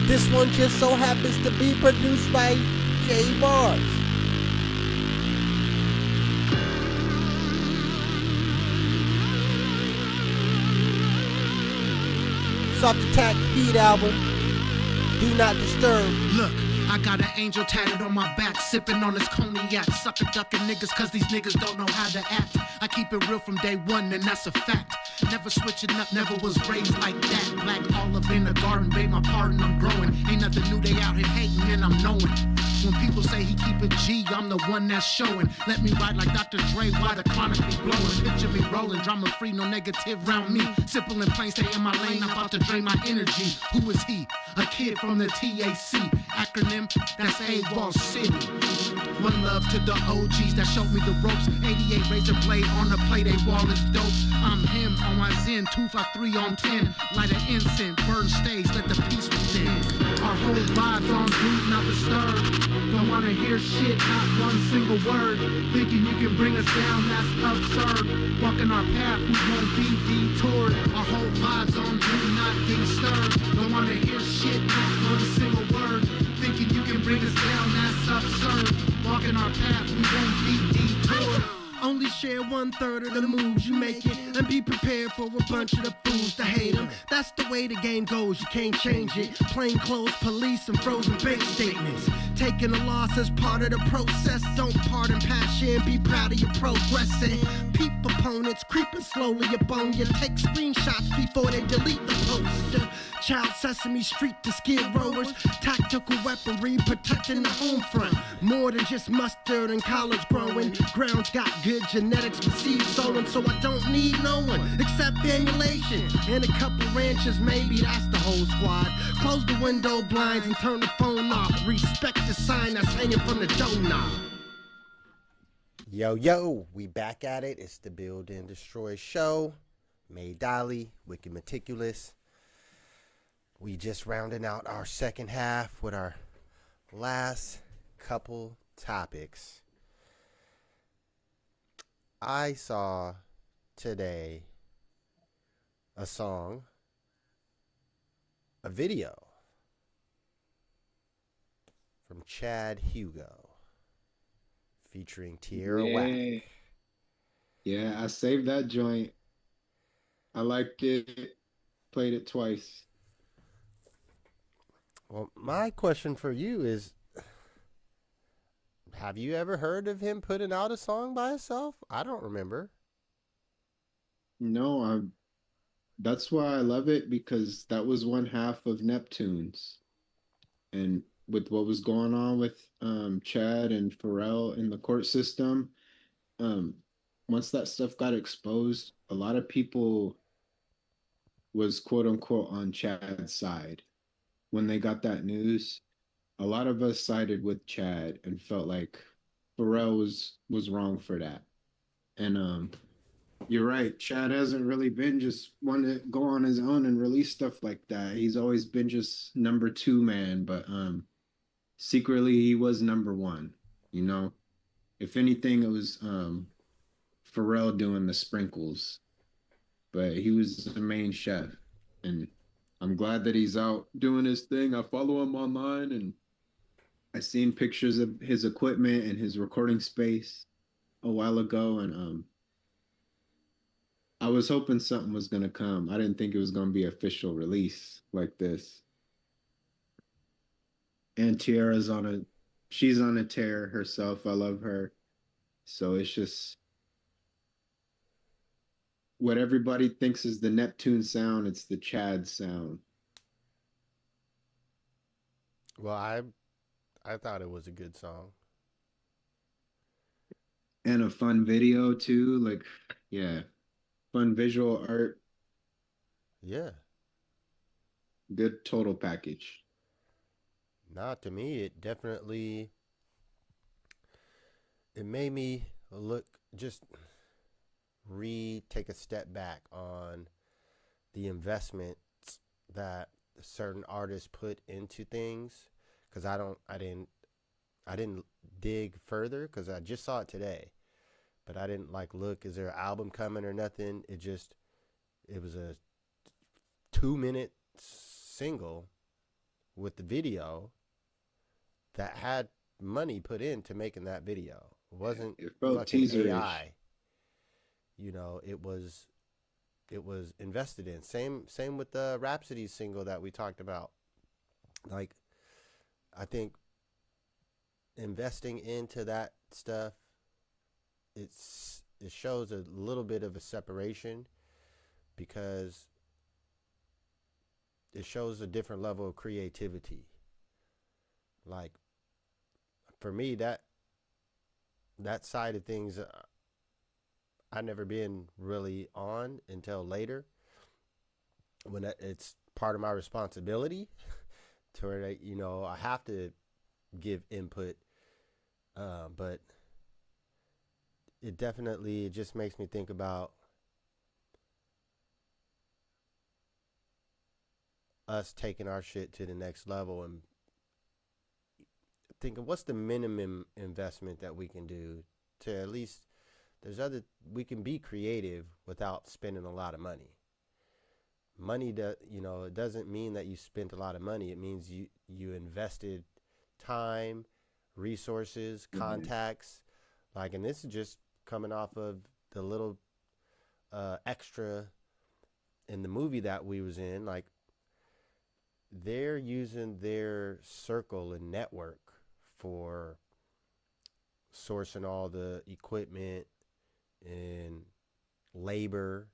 This one just so happens to be produced by J Bars. It's off the Tack Beat album, Do Not Disturb. Look, I got an angel tatted on my back, sipping on this cognac, sucker ducking niggas cause these niggas don't know how to act. I keep it real from day one and that's a fact. Never switching up, never was raised like that. Black all up in the garden, beg my pardon, I'm growing. Ain't nothing new, they out here hating, and I'm knowing. When people say he keep it G, I'm the one that's showing. Let me ride like Dr. Dre while the chronic be blowing. Picture me rolling, drama free, no negative round me. Simple and plain, stay in my lane, I'm about to drain my energy. Who is he? A kid from the TAC. Acronym, that's A-Ball City. One love to the OGs that showed me the ropes. 88 razor blade on the play, they wall is dope. I'm him on my Zen, 253 on 10. Light an incense, burn stage, let the peace within. Our whole vibes on beat, not disturbed. Don't wanna hear shit, not one single word. Thinking you can bring us down, that's absurd. Walking our path, we won't be detoured. Our whole vibes on beat, not disturbed. Don't wanna hear shit, not one single word. Thinking you can bring us down, that's absurd. Walking our path, we won't be detoured. Only share 1/3 of the moves you making, and be prepared for a bunch of the fools to hate them. That's the way the game goes, you can't change it. Plain clothes, police, and frozen bank statements. Taking a loss as part of the process. Don't pardon passion, be proud of your progressing. Peep opponents creeping slowly up on you. Take screenshots before they delete the poster. Child Sesame Street to skid rowers. Tactical weaponry protecting the home front. More than just mustard and college growing. Ground's got good genetics for seed sowing, so I don't need no one except emulation. And a couple ranches, maybe that's the whole squad. Close the window blinds and turn the phone off. Respect the sign that's hanging from the doorknob. Yo, yo, we back at it. It's the Build and Destroy show. May Dolly, Wicked Meticulous. We just rounding out our second half with our last couple topics. I saw today a song, a video from Chad Hugo featuring Tierra Whack. Yeah, I saved that joint. I liked it. Played it twice. Well, my question for you is, have you ever heard of him putting out a song by himself? I don't remember. No, that's why I love it, because that was one half of Neptune's. And with what was going on with Chad and Pharrell in the court system, once that stuff got exposed, a lot of people was quote unquote on Chad's side. When they got that news, a lot of us sided with Chad and felt like Pharrell was wrong for that. And you're right, Chad hasn't really been just one to go on his own and release stuff like that. He's always been just number 2 man, but secretly he was number 1, you know. If anything, it was Pharrell doing the sprinkles, but he was the main chef. And I'm glad that he's out doing his thing. I follow him online, and I seen pictures of his equipment and his recording space a while ago, and I was hoping something was gonna come. I didn't think it was gonna be official release like this. And she's on a tear herself. I love her. So it's just what everybody thinks is the Neptune sound, it's the Chad sound. Well, I thought it was a good song. And a fun video too, like, yeah. Fun visual art. Yeah. Good total package. Not to me, it definitely, it made me look, just take a step back on the investments that certain artists put into things, because I didn't dig further, because I just saw it today, but I didn't like look, is there an album coming or nothing. It was a 2-minute single with the video that had money put into making that video. It wasn't fucking AI. You know, it was invested in. Same with the Rhapsody single that we talked about. Like, I think investing into that stuff, it shows a little bit of a separation, because it shows a different level of creativity. Like for me, that side of things, I never been really on until later, when it's part of my responsibility to where I have to give input. But it just makes me think about us taking our shit to the next level and thinking, what's the minimum investment that we can do to at least, we can be creative without spending a lot of money. Money that, it doesn't mean that you spent a lot of money. It means you invested time, resources, contacts. Like, and this is just coming off of the little extra in the movie that we was in. Like, they're using their circle and network for sourcing all the equipment and labor.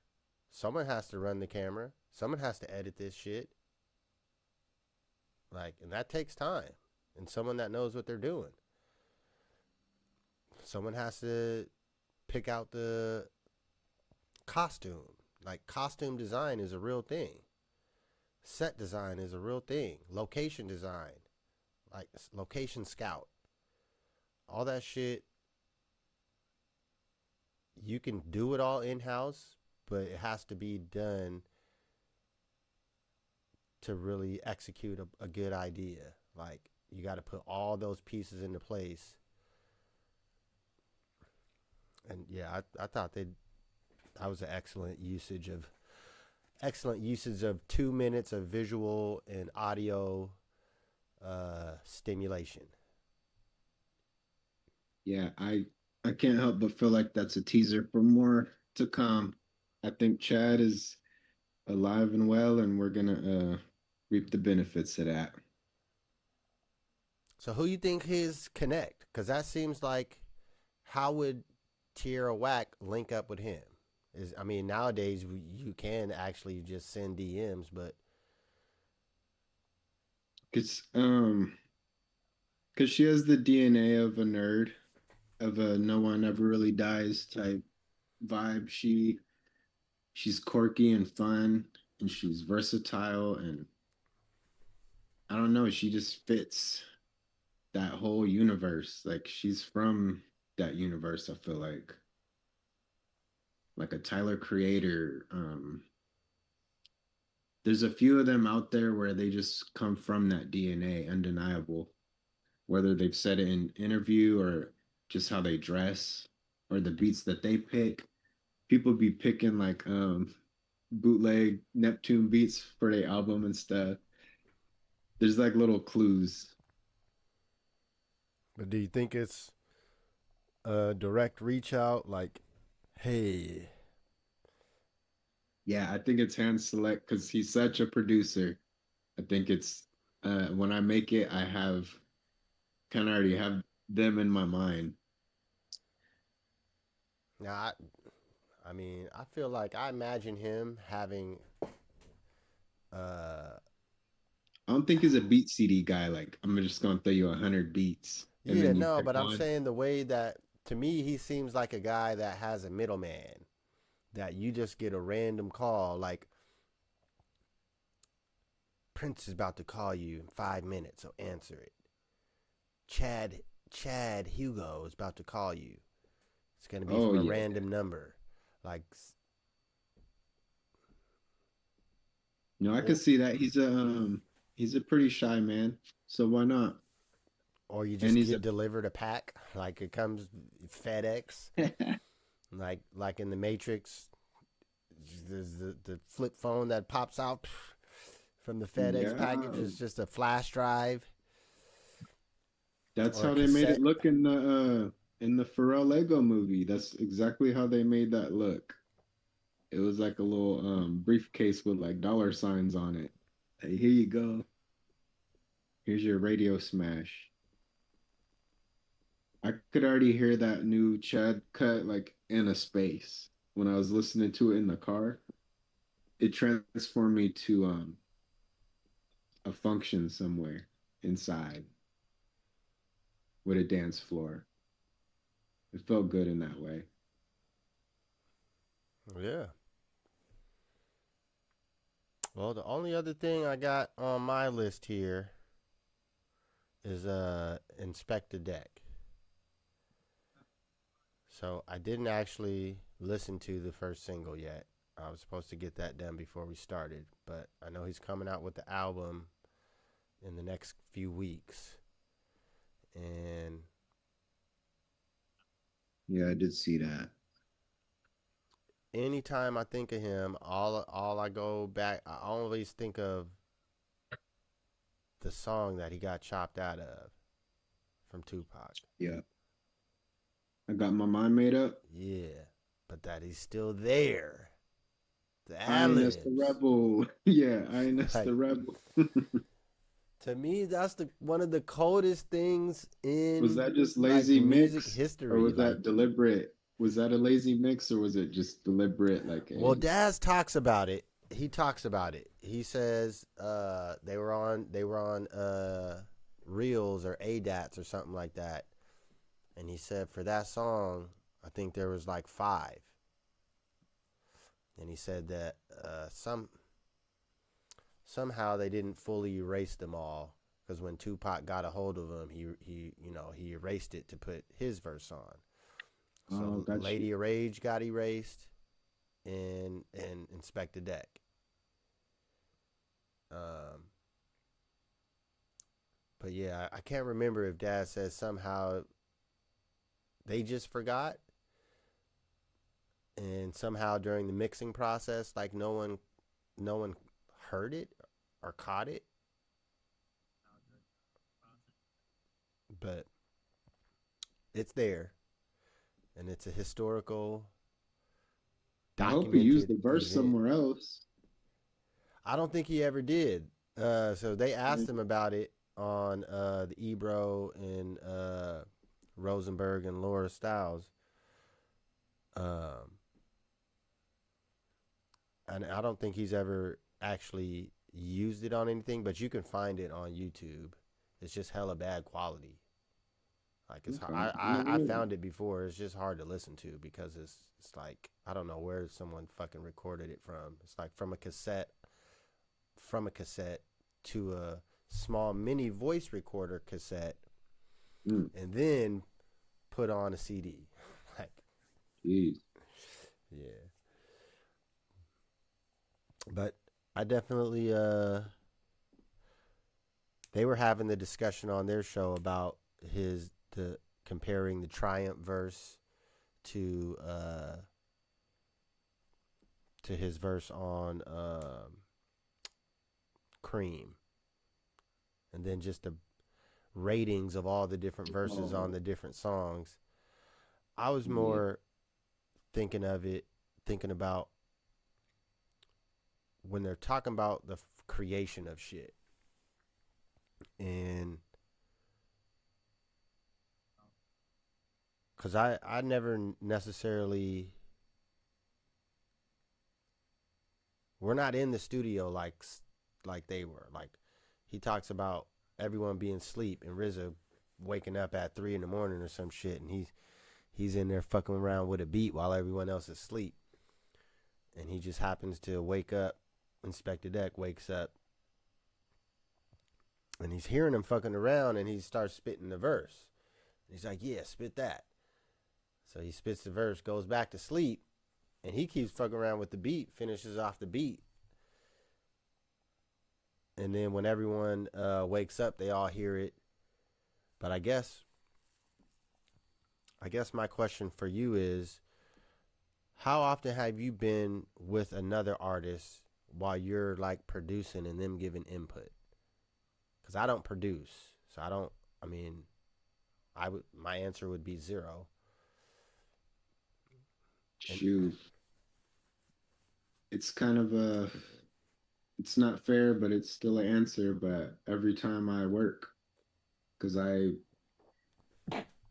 Someone has to run the camera. Someone has to edit this shit. Like, and that takes time. And someone that knows what they're doing. Someone has to pick out the costume. Like, costume design is a real thing. Set design is a real thing. Location design. Like, location scout. All that shit. You can do it all in-house, but it has to be done to really execute a good idea. Like, you got to put all those pieces into place. And yeah, I thought that was an excellent usage of 2 minutes of visual and audio stimulation. Yeah, I can't help but feel like that's a teaser for more to come. I think Chad is alive and well, and we're gonna reap the benefits of that. So who you think his connect? Because that seems like, how would Tierra Whack link up with him? Nowadays you can actually just send DMs, but because she has the DNA of a nerd, of a no one ever really dies type vibe. She's quirky and fun, and she's versatile, and I don't know, she just fits that whole universe. Like, she's from that universe, I feel like a Tyler Creator. There's a few of them out there where they just come from that DNA, undeniable. Whether they've said it in interview or just how they dress or the beats that they pick. People be picking like bootleg Neptune beats for their album and stuff. There's like little clues. do you think it's a direct reach out, like, hey? Yeah, I think it's hand select because he's such a producer. I think it's when I make it, I have kind of already have them in my mind. Now, I feel like I imagine him having. I don't think he's a beat CD guy. Like, I'm just gonna throw you 100 beats. Yeah, no, but I'm saying the way that, to me, he seems like a guy that has a middleman. That you just get a random call, like, Prince is about to call you in 5 minutes, so answer it. Chad Hugo is about to call you. It's gonna be from a random number, like. No, I can see that he's a pretty shy man, so why not? Or you just get delivered a pack, like it comes FedEx, like in the Matrix. There's the flip phone that pops out from the FedEx package. Is just a flash drive. That's how they made it look in the Pharrell Lego movie. That's exactly how they made that look. It was like a little briefcase with like dollar signs on it. Hey, here you go. Here's your radio smash. I could already hear that new Chad cut like in a space when I was listening to it in the car. It transformed me to a function somewhere inside with a dance floor. It felt good in that way. Yeah. Well, the only other thing I got on my list here is Inspecta Deck. So I didn't actually listen to the first single yet. I was supposed to get that done before we started, but I know he's coming out with the album in the next few weeks. And yeah, I did see that. Anytime I think of him, all I go back, I always think of the song that he got chopped out of from Tupac. Yeah. I got my mind made up. Yeah, but that he's still there. The INS the Rebel. Yeah, INS the Rebel. To me, that's one of the coldest things in. Was that just lazy mix music history? Or was that deliberate? Was that a lazy mix or was it just deliberate? Well, Daz talks about it. He talks about it. He says they were on Reels or ADATs or something like that. And he said for that song, I think there was like 5. And he said that somehow they didn't fully erase them all, because when Tupac got a hold of them, he erased it to put his verse on. So Lady of Rage got erased and Inspecta Deck. But yeah, I can't remember if Dad says somehow they just forgot, and somehow during the mixing process, like no one heard it or caught it. But it's there, and it's a historical. I hope he used the verse somewhere else. I don't think he ever did. So they asked him about it on the Ebro and Rosenberg and Laura Stiles. And I don't think he's ever actually used it on anything, but you can find it on YouTube. It's just hella bad quality. Like it's I found it before. It's just hard to listen to because it's like I don't know where someone fucking recorded it from. It's like from a cassette to a small mini voice recorder cassette, and then put on a CD. Like, jeez. Yeah. But I definitely they were having the discussion on their show about comparing the Triumph verse to his verse on Cream, and then just the ratings of all the different verses on the different songs. I was more thinking about when they're talking about the creation of shit, and because I never necessarily, we're not in the studio like they were. Like he talks about everyone being asleep and RZA waking up at 3 a.m. or some shit, and he's in there fucking around with a beat while everyone else is asleep, and he just happens to wake up. Inspecta Deck wakes up, and he's hearing him fucking around, and he starts spitting the verse. And he's like, "Yeah, spit that." So he spits the verse, goes back to sleep, and he keeps fucking around with the beat, finishes off the beat. And then when everyone wakes up, they all hear it. But I guess my question for you is, how often have you been with another artist while you're like producing and them giving input? Because I don't produce, so my answer would be 0. Shoot. It's kind of it's not fair, but it's still an answer. But every time I work, because I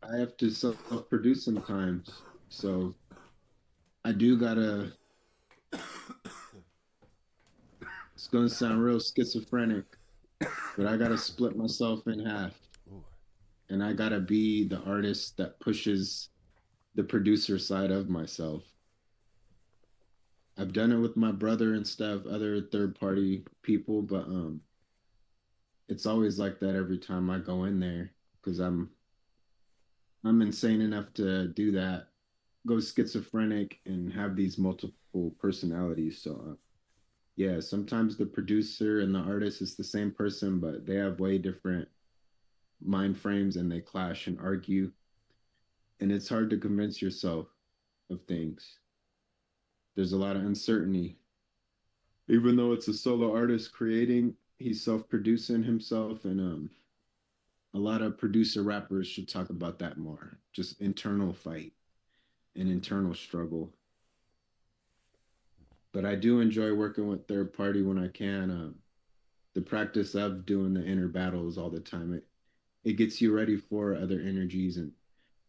have to self-produce sometimes, so I do gotta. It's gonna sound real schizophrenic, but I gotta split myself in half, and I gotta be the artist that pushes the producer side of myself. I've done it with my brother and stuff, other third party people, but it's always like that every time I go in there because I'm insane enough to do that, go schizophrenic and have these multiple personalities. So yeah, sometimes the producer and the artist is the same person, but they have way different mind frames and they clash and argue. And it's hard to convince yourself of things. There's a lot of uncertainty. Even though it's a solo artist creating, he's self-producing himself, and a lot of producer rappers should talk about that more. Just internal fight and internal struggle. But I do enjoy working with third party when I can. The practice of doing the inner battles all the time, it gets you ready for other energies and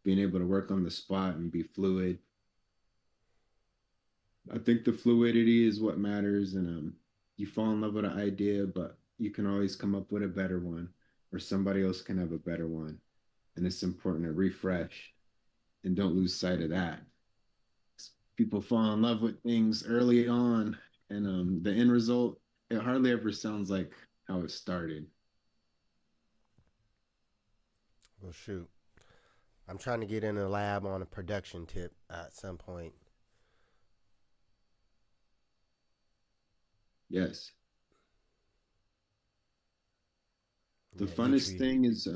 being able to work on the spot and be fluid. I think the fluidity is what matters, and you fall in love with an idea, but you can always come up with a better one, or somebody else can have a better one, and it's important to refresh and don't lose sight of that. People fall in love with things early on, and the end result, it hardly ever sounds like how it started. Well, shoot. I'm trying to get in a lab on a production tip at some point. Yes. The Yeah, funnest thing is,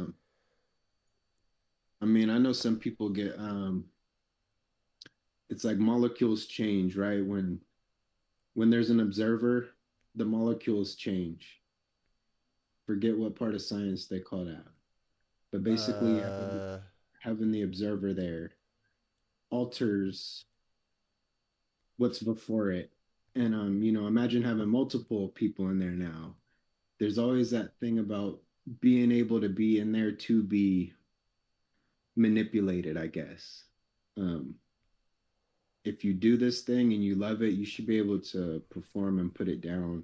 I mean, I know some people get, it's like molecules change, right? When there's an observer, the molecules change. Forget what part of science they call that. But basically, having the observer there alters what's before it. And imagine having multiple people in there now. There's always that thing about being able to be in there to be manipulated, I guess. If you do this thing and you love it, you should be able to perform and put it down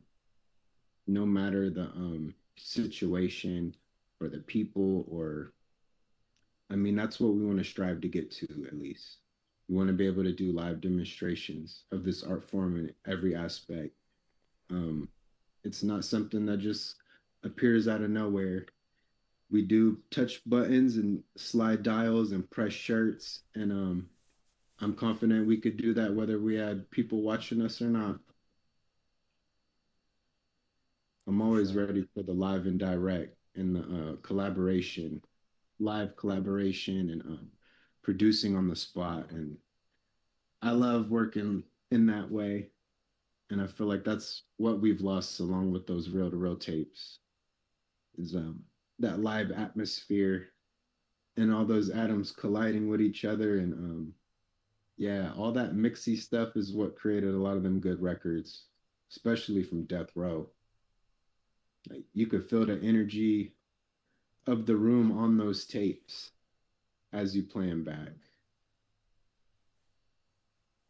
no matter the situation or the people, or I mean, that's what we want to strive to get to, at least. We want to be able to do live demonstrations of this art form in every aspect. It's not something that just appears out of nowhere. We do touch buttons and slide dials and press shirts, and I'm confident we could do that whether we had people watching us or not. I'm always ready for the live and direct and the collaboration, live collaboration, and producing on the spot. And I love working in that way. And I feel like that's what we've lost along with those reel to reel tapes is that live atmosphere and all those atoms colliding with each other. And yeah, all that mixy stuff is what created a lot of them good records, especially from Death Row. Like you could feel the energy of the room on those tapes as you play them back.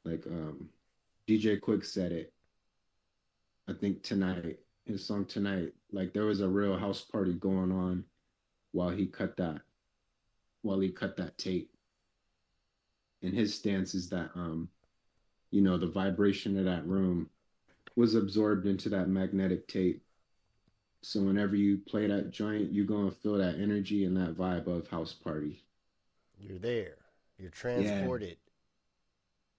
Like DJ Quick said it, I think tonight, his song Tonight, like there was a real house party going on while he cut that tape. And his stance is that the vibration of that room was absorbed into that magnetic tape. So whenever you play that joint, you're gonna feel that energy and that vibe of house party. You're there. You're transported. Yeah.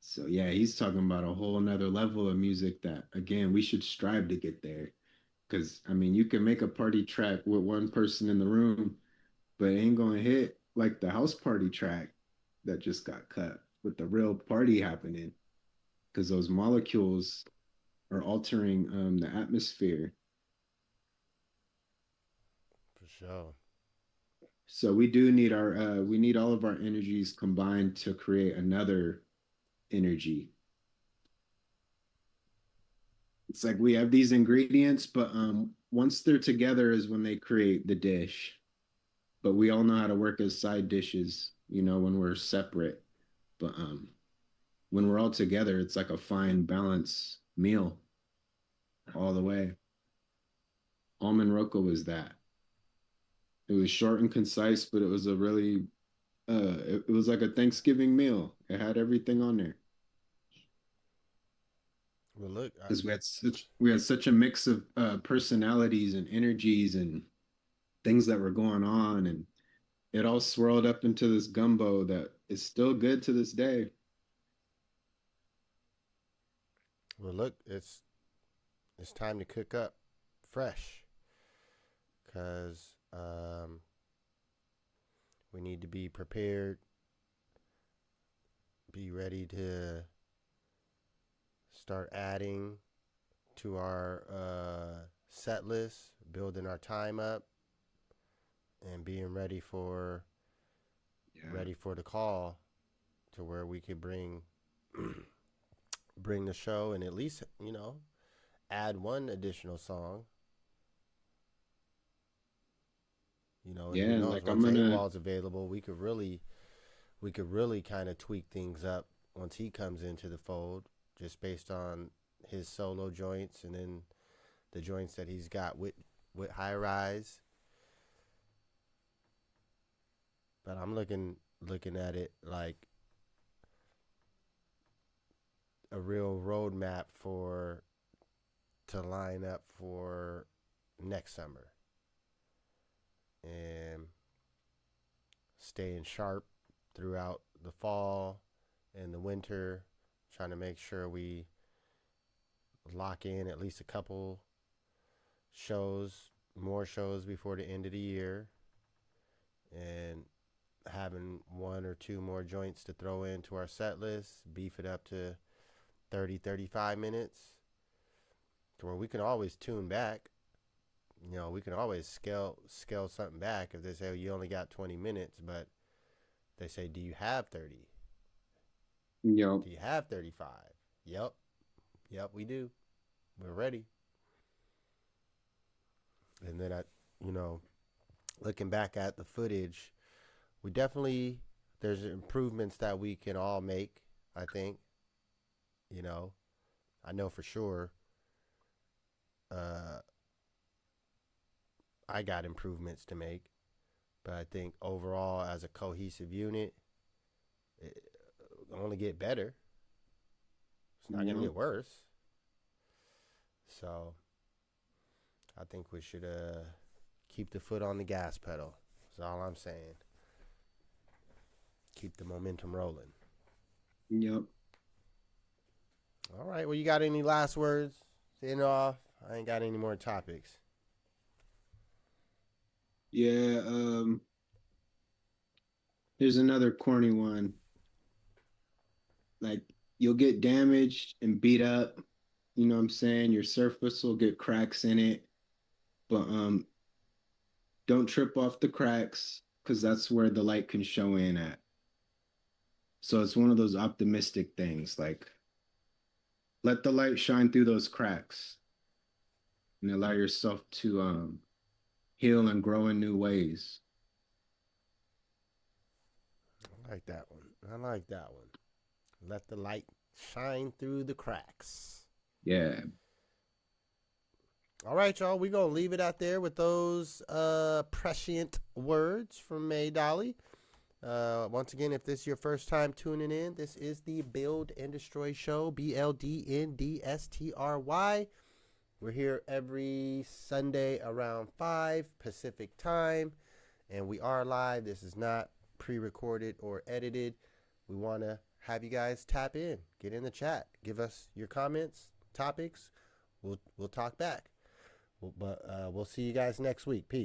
So yeah, he's talking about a whole nother level of music that again we should strive to get there. Cause I mean you can make a party track with one person in the room, but it ain't gonna hit like the house party track that just got cut with the real party happening. Cause those molecules are altering the atmosphere. For sure. So we do need we need all of our energies combined to create another energy. It's like we have these ingredients, but once they're together is when they create the dish. But we all know how to work as side dishes, when we're separate. But when we're all together, it's like a fine balance meal all the way. Almond Roca was that. It was short and concise, but it was a really it was like a Thanksgiving meal. It had everything on there. Well, look, Because we had such a mix of personalities and energies and things that were going on, and it all swirled up into this gumbo that is still good to this day. well, look, it's time to cook up fresh, because we need to be prepared, be ready to start adding to our set list, building our time up, and being ready for the call, to where we could bring the show, and at least, add one additional song. And Yeah, who knows, like once AWOL's available, we could really kind of tweak things up once he comes into the fold, just based on his solo joints, and then the joints that he's got with High Rise. But I'm looking at it like a real roadmap to line up for next summer, and staying sharp throughout the fall and the winter, trying to make sure we lock in at least a couple more shows before the end of the year, and having one or two more joints to throw into our set list, beef it up to 30-35 minutes, to where we can always tune back. We can always scale something back if they say, oh, you only got 20 minutes, but they say, do you have 30? Yep. Do you have 35? Yep, we do. We're ready. And then looking back at the footage, there's improvements that we can all make, I think. I know for sure I got improvements to make, but I think overall, as a cohesive unit, it'll only get better. It's not going to get worse. So I think we should keep the foot on the gas pedal. That's all I'm saying. Keep the momentum rolling. Yep. All right. Well, you got any last words? End off. I ain't got any more topics. Yeah. Here's another corny one. Like, you'll get damaged and beat up. You know what I'm saying? Your surface will get cracks in it. But don't trip off the cracks, because that's where the light can show in at. So it's one of those optimistic things, like, let the light shine through those cracks and allow yourself to heal and grow in new ways. I like that one. Let the light shine through the cracks. Yeah. All right, y'all. We're going to leave it out there with those prescient words from May Dolly. Once again, if this is your first time tuning in, this is the Build and Destroy Show, BLDNDSTRY. We're here every Sunday around 5 Pacific time, and we are live. This is not pre-recorded or edited. We want to have you guys tap in, get in the chat, give us your comments, topics. We'll talk back. But we'll see you guys next week. Peace.